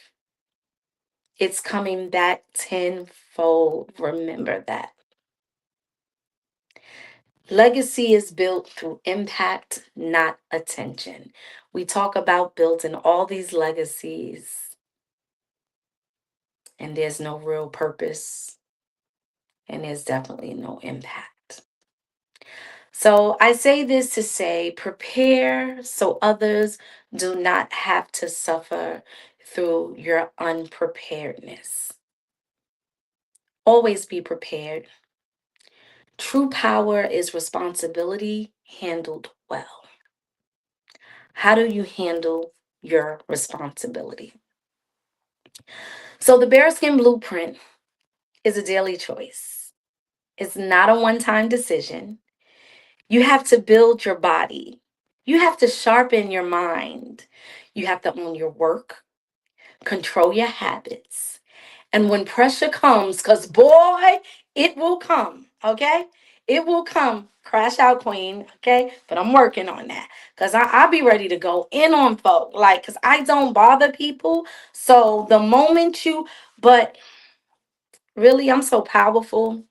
It's coming back tenfold. Remember that. Legacy is built through impact, not attention. We talk about building all these legacies, and there's no real purpose, and there's definitely no impact. So I say this to say prepare so others do not have to suffer through your unpreparedness. Always be prepared. True power is responsibility handled well. How do you handle your responsibility? So, the Bearskin Blueprint is a daily choice. It's not a one time decision. You have to build your body, you have to sharpen your mind, you have to own your work, control your habits, And when pressure comes, because boy, it will come, okay? It will come. Crash out, queen, okay? But I'm working on that because I'll be ready to go in on folk, like, because I don't bother people. So the moment but really, I'm so powerful.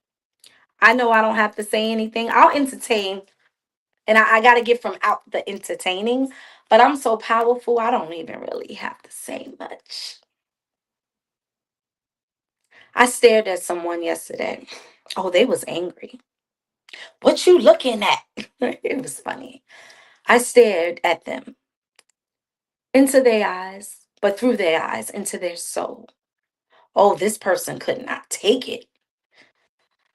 I know I don't have to say anything. I'll entertain, and I got to get from out the entertaining, but I'm so powerful, I don't even really have to say much. I stared at someone yesterday. Oh, they was angry. What you looking at? It was funny. I stared at them into their eyes, but through their eyes into their soul. Oh, this person could not take it.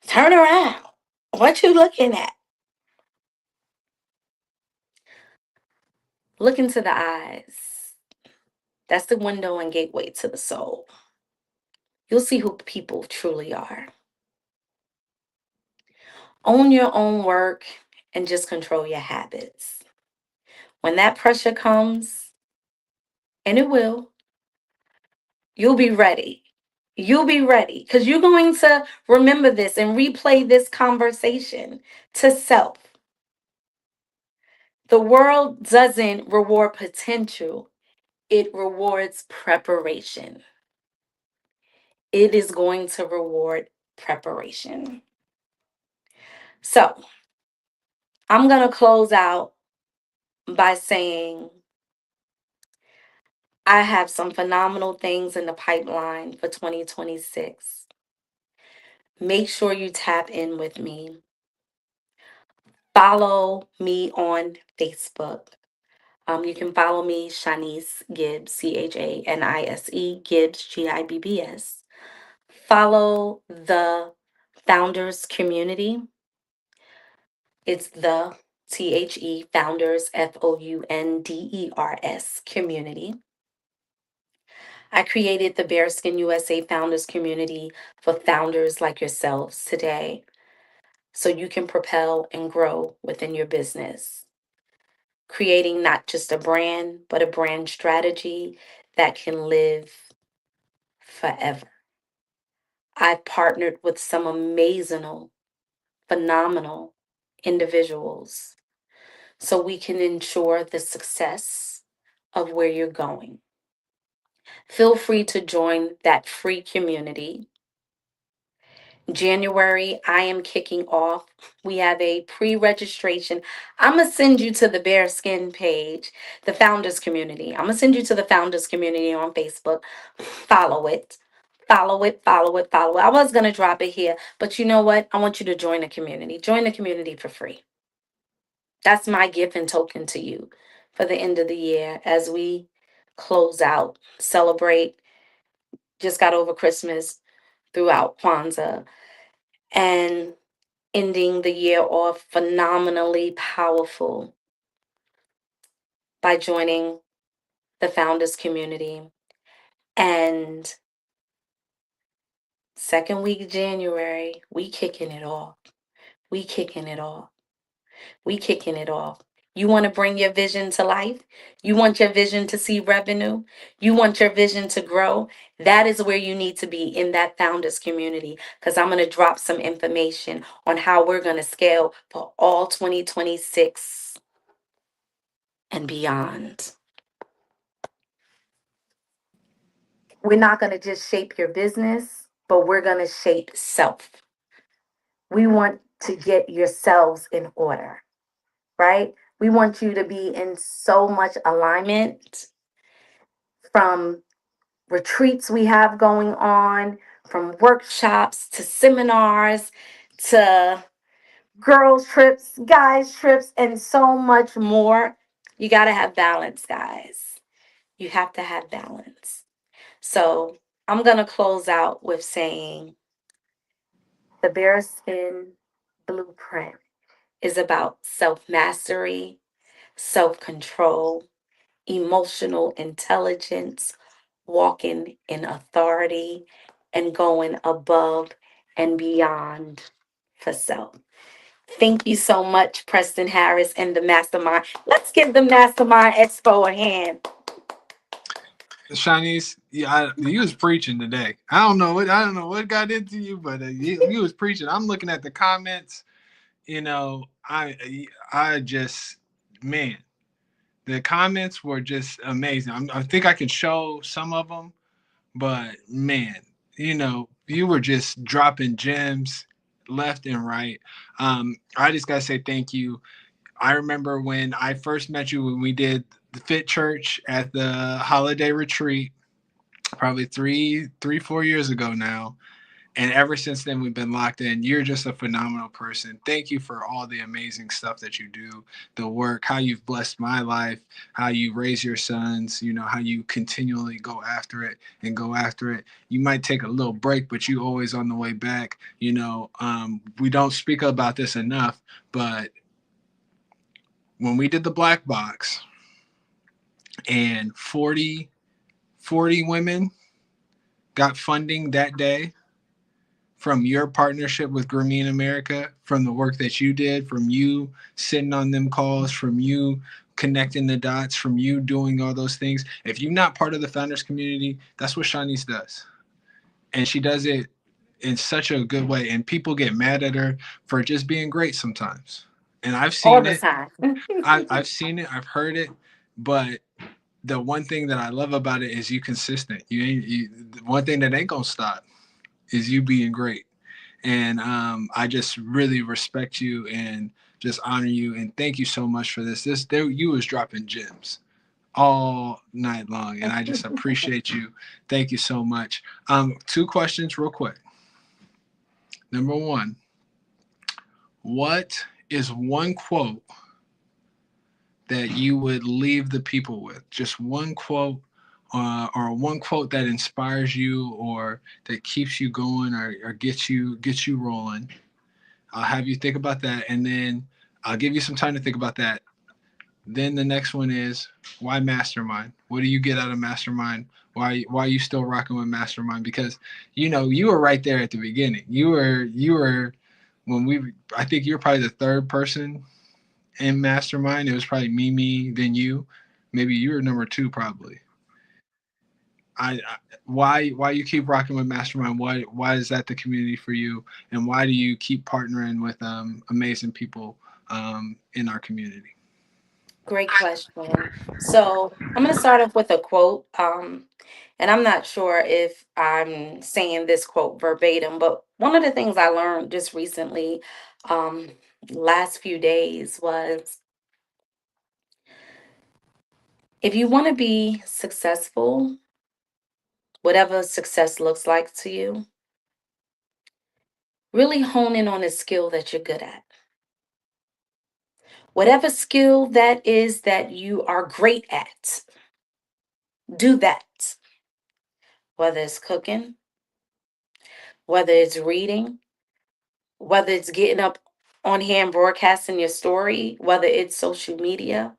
Turn around. What you looking at? Look into the eyes. That's the window and gateway to the soul. You'll see who people truly are. Own your own work and just control your habits. When that pressure comes, and it will, you'll be ready. You'll be ready because you're going to remember this and replay this conversation to self. The world doesn't reward potential, it rewards preparation. It is going to reward preparation. So, I'm going to close out by saying I have some phenomenal things in the pipeline for 2026. Make sure you tap in with me. Follow me on Facebook. You can follow me, Chanise Gibbs, Chanise Gibbs, Gibbs. Follow the Founders Community. It's the Founders, Founders Community. I created the Bearskin USA Founders Community for founders like yourselves today so you can propel and grow within your business, creating not just a brand, but a brand strategy that can live forever. I've partnered with some amazing, phenomenal individuals so we can ensure the success of where you're going. Feel free to join that free community. January, I am kicking off. We have a pre registration. I'm going to send you to the Bearskin page, the Founders Community. I'm going to send you to the Founders Community on Facebook. Follow it. Follow it, follow it, follow it. I was going to drop it here, but you know what? I want you to join the community. Join the community for free. That's my gift and token to you for the end of the year as we close out, celebrate. Just got over Christmas, throughout Kwanzaa, and ending the year off phenomenally powerful by joining the Founders Community. And second week of January, we kicking it off. We kicking it off. We kicking it off. You want to bring your vision to life? You want your vision to see revenue? You want your vision to grow? That is where you need to be, in that Founders Community, because I'm going to drop some information on how we're going to scale for all 2026 and beyond. We're not going to just shape your business, but we're going to shape self. We want to get yourselves in order, right? We want you to be in so much alignment, from retreats we have going on, from workshops to seminars to girls' trips, guys' trips, and so much more. You got to have balance, guys. You have to have balance. So I'm going to close out with saying the Bearskin Blueprint is about self mastery, self control, emotional intelligence, walking in authority, and going above and beyond for self. Thank you so much, Preston Harris and the Mastermind. Let's give the Mastermind Expo a hand. Chanise, you was preaching today. I don't know what got into you, but you was preaching. I'm looking at the comments. You know, I just, man, the comments were just amazing. I think I can show some of them, but man, you were just dropping gems left and right. I just gotta say thank you. I remember when I first met you when we did the Fit Church at the holiday retreat, probably 4 years ago now. And ever since then, we've been locked in. You're just a phenomenal person. Thank you for all the amazing stuff that you do, the work, how you've blessed my life, how you raise your sons, how you continually go after it and go after it. You might take a little break, but you always on the way back. We don't speak about this enough, but when we did the black box and 40 women got funding that day from your partnership with Grameen America, from the work that you did, from you sitting on them calls, from you connecting the dots, from you doing all those things. If you're not part of the founders community, that's what Chanise does. And she does it in such a good way. And people get mad at her for just being great sometimes. And I've All seen the it. time. I've seen it. I've heard it. But the one thing that I love about it is you consistent. The one thing that ain't gonna stop is you being great. And I just really respect you and just honor you and thank you so much for this. You was dropping gems all night long, and I just appreciate you. Thank you so much. Two questions, real quick. Number one, what is one quote that you would leave the people with? Just one quote, or one quote that inspires you, or that keeps you going, or gets you rolling. I'll have you think about that, and then I'll give you some time to think about that. Then the next one is, why Mastermind? What do you get out of Mastermind? Why are you still rocking with Mastermind? Because you were right there at the beginning. You were when we. I think you're probably the third person in Mastermind. It was probably Mimi, then you. Maybe you were number two, probably. Why you keep rocking with Mastermind? Why is that the community for you? And why do you keep partnering with amazing people in our community? Great question. So I'm going to start off with a quote. And I'm not sure if I'm saying this quote verbatim, but one of the things I learned just recently, um, last few days, was if you want to be successful, whatever success looks like to you, really hone in on a skill that you're good at. Whatever skill that is that you are great at, do that. Whether it's cooking, whether it's reading, whether it's getting up on here and broadcasting your story, whether it's social media,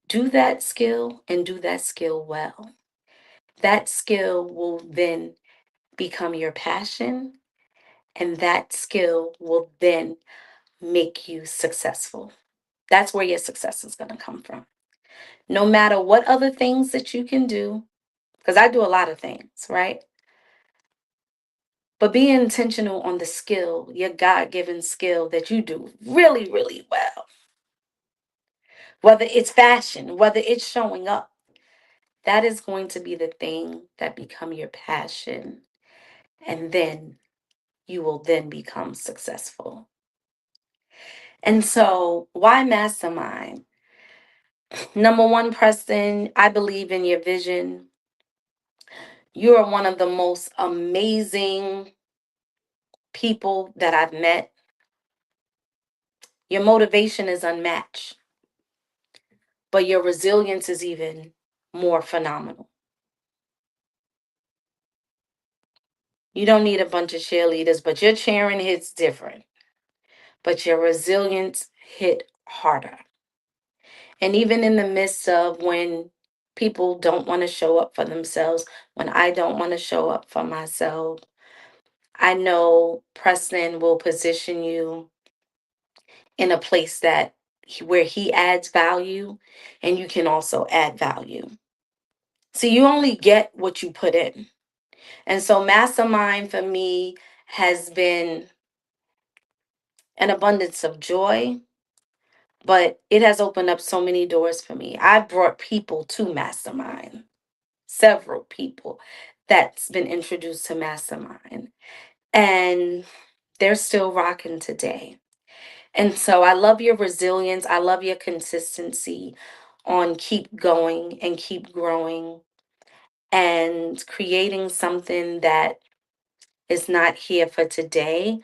do that skill and do that skill well. That skill will then become your passion, and that skill will then make you successful. That's where your success is going to come from. No matter what other things that you can do, because I do a lot of things, right? But be intentional on the skill, your God given skill that you do really, really well. Whether it's fashion, whether it's showing up, that is going to be the thing that become your passion. And then you will then become successful. And so, why mastermind? Number one, Preston, I believe in your vision. You are one of the most amazing people that I've met. Your motivation is unmatched, but your resilience is even more phenomenal. You don't need a bunch of cheerleaders, but your cheering hits different. But your resilience hit harder. And even in the midst of when people don't want to show up for themselves, when I don't want to show up for myself, I know Preston will position you in a place where he adds value and you can also add value. So you only get what you put in. And so Mastermind for me has been an abundance of joy, but it has opened up so many doors for me. I've brought people to Mastermind, several people that's been introduced to Mastermind, and they're still rocking today. And so I love your resilience. I love your consistency on keep going and keep growing and creating something that is not here for today,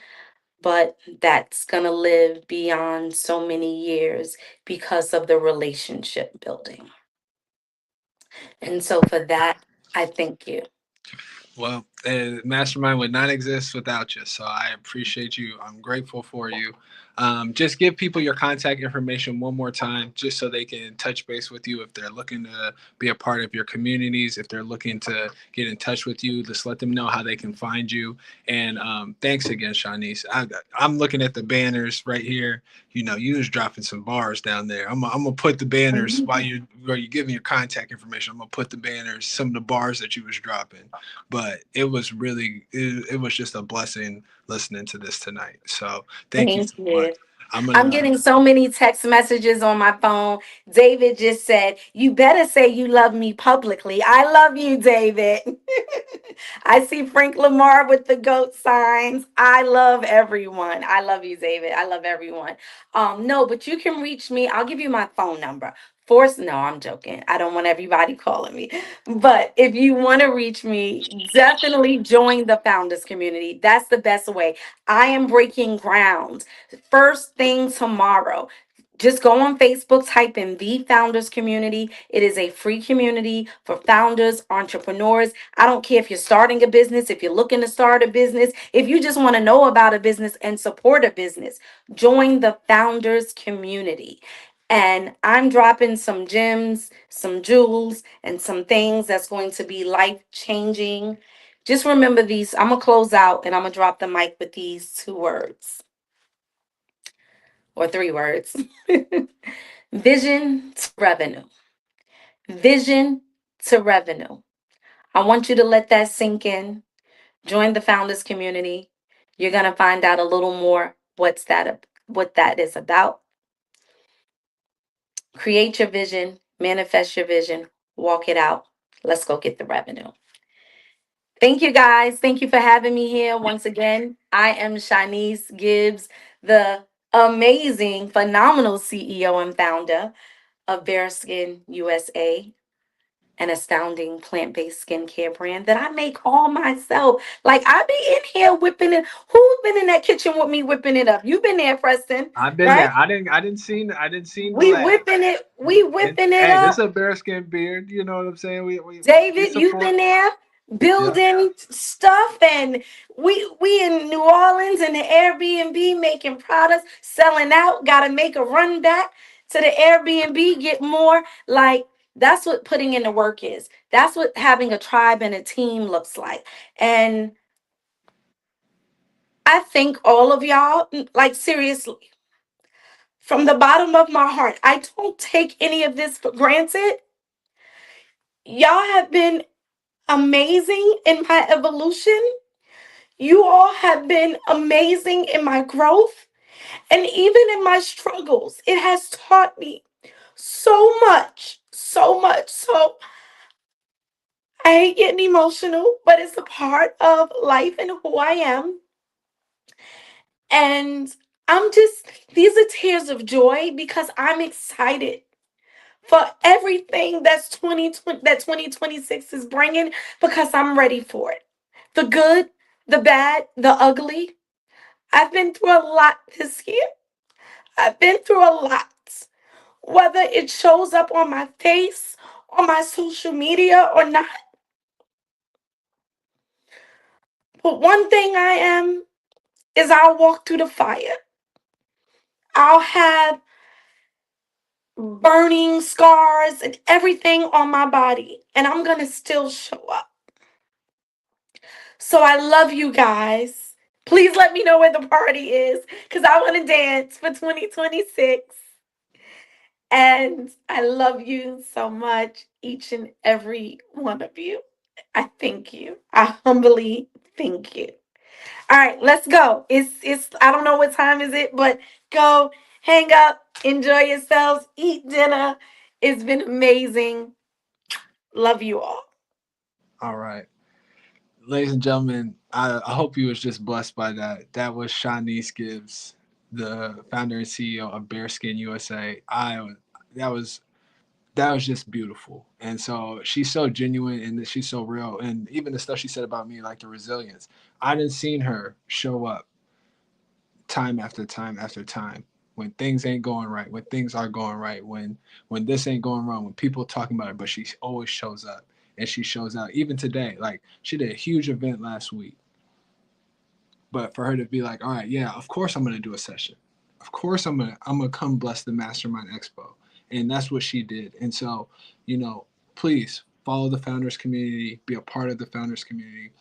but that's going to live beyond so many years because of the relationship building. And so for that, I thank you. Well, Mastermind would not exist without you. So I appreciate you. I'm grateful for you. Just give people your contact information one more time, just so they can touch base with you if they're looking to be a part of your communities, if they're looking to get in touch with you. Just let them know how they can find you. And thanks again, Chanise. I'm looking at the banners right here. You know, you was dropping some bars down there. I'm gonna put the banners while you're giving your contact information. I'm gonna put the banners, some of the bars that you was dropping, but it was just a blessing listening to this tonight. So thank you Thank so much. you. I'm I'm gonna getting so many text messages on my phone. David just said, "You better say you love me publicly." I love you, David. I see Frank Lamar with the goat signs. I love everyone. I love you, David. I love everyone. No, but you can reach me. I'll give you my phone number. Force, no, I'm joking. I don't want everybody calling me. But if you want to reach me, definitely join the founders community. That's the best way. I am breaking ground first thing tomorrow. Just go on Facebook, type in the Founders Community. It is a free community for founders, entrepreneurs. I don't care if you're starting a business, if you're looking to start a business, if you just want to know about a business and support a business, join the Founders Community. And I'm dropping some gems, some jewels, and some things that's going to be life changing. Just remember these. I'm going to close out and I'm going to drop the mic with these two words or three words. Vision to revenue. Vision to revenue. I want you to let that sink in. Join the founders community. You're going to find out a little more what that is about. Create your vision, manifest your vision, walk it out. Let's go get the revenue. Thank you guys. Thank you for having me here once again. I am Chanise Gibbs, the amazing, phenomenal CEO and founder of BareSkin USA, an astounding plant-based skincare brand that I make all myself. Like I be in here whipping it. Who's been in that kitchen with me whipping it up? You've been there, Preston, I've been right? there. I didn't seen the lab. We And whipping it hey, this is up. a bearskin beard. You know what I'm saying? We David, you've support. been there Yeah. building stuff, and we in New Orleans in the Airbnb making products, selling out. Got to make a run back to the Airbnb, get more. Like that's what putting in the work is. That's what having a tribe and a team looks like. And I thank all of y'all. Like seriously, from the bottom of my heart, I don't take any of this for granted. Y'all have been amazing in my evolution. You all have been amazing in my growth and even in my struggles. It has taught me so much, so much. So I hate getting emotional, but it's a part of life and who I am. And these are tears of joy because I'm excited for everything that 2026 is bringing because I'm ready for it. The good, the bad, the ugly. I've been through a lot this year. I've been through a lot. Whether it shows up on my face, on my social media or not. But one thing I am is I'll walk through the fire. I'll have burning scars and everything on my body. And I'm going to still show up. So I love you guys. Please let me know where the party is because I want to dance for 2026. And I love you so much, each and every one of you. I thank you. I humbly thank you. All right, let's go. It's I don't know what time is it, but go hang up, enjoy yourselves, eat dinner. It's been amazing. Love you all. All right. Ladies and gentlemen, I hope you was just blessed by that. That was Chanise Gibbs, the founder and CEO of BareSkin USA. That was that was just beautiful. And so she's so genuine and she's so real. And even the stuff she said about me, like the resilience, I didn't seen her show up time after time after time when things ain't going right, when things are going right, when this ain't going wrong, when people talking about it, but she always shows up and she shows out. Even today, like she did a huge event last week, but for her to be like, all right, yeah, of course I'm gonna do a session. Of course I'm gonna come bless the Mastermind Expo. And that's what she did. And so, you know, please follow the founders community, be a part of the founders community.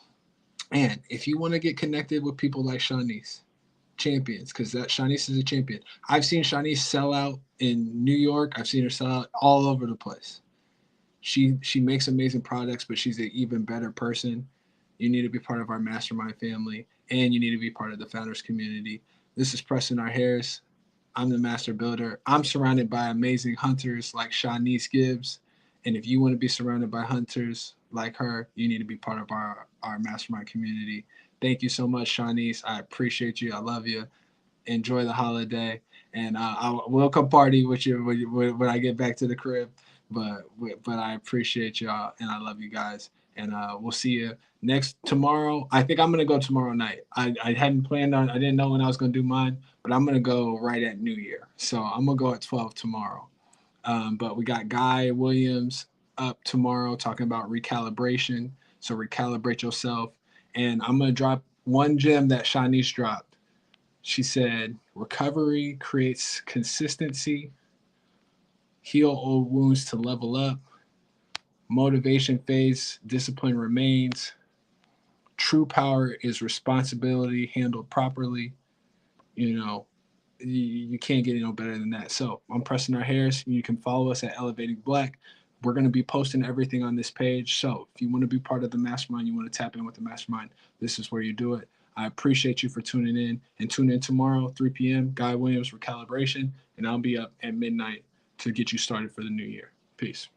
And if you want to get connected with people like Chanise, champions, because that Chanise is a champion. I've seen Chanise sell out in New York. I've seen her sell out all over the place. She makes amazing products, but she's an even better person. You need to be part of our mastermind family, and you need to be part of the founders community. This is Preston R. Harris. I'm the master builder. I'm surrounded by amazing hunters like Chanise Gibbs. And if you want to be surrounded by hunters like her, you need to be part of our mastermind community. Thank you so much, Chanise. I appreciate you. I love you. Enjoy the holiday, and I will come party with you when I get back to the crib. But I appreciate y'all, and I love you guys, and we'll see you next tomorrow. I think I'm gonna go tomorrow night. I hadn't planned on. I didn't know when I was gonna do mine, but I'm gonna go right at New Year. So I'm gonna go at 12 tomorrow. But we got Guy Williams up tomorrow talking about recalibration. So recalibrate yourself, and I'm gonna drop one gem that Shanice dropped. She said, recovery creates consistency, heal old wounds to level up, motivation fades, discipline remains, true power is responsibility handled properly. You know, you can't get any no better than that. So I'm Preston R. Harris. You can follow us at Elevating Black. We're going to be posting everything on this page. So if you want to be part of the mastermind, you want to tap in with the mastermind, this is where you do it. I appreciate you for tuning in, and tune in tomorrow, 3 p.m. Guy Williams Recalibration, and I'll be up at midnight to get you started for the new year. Peace.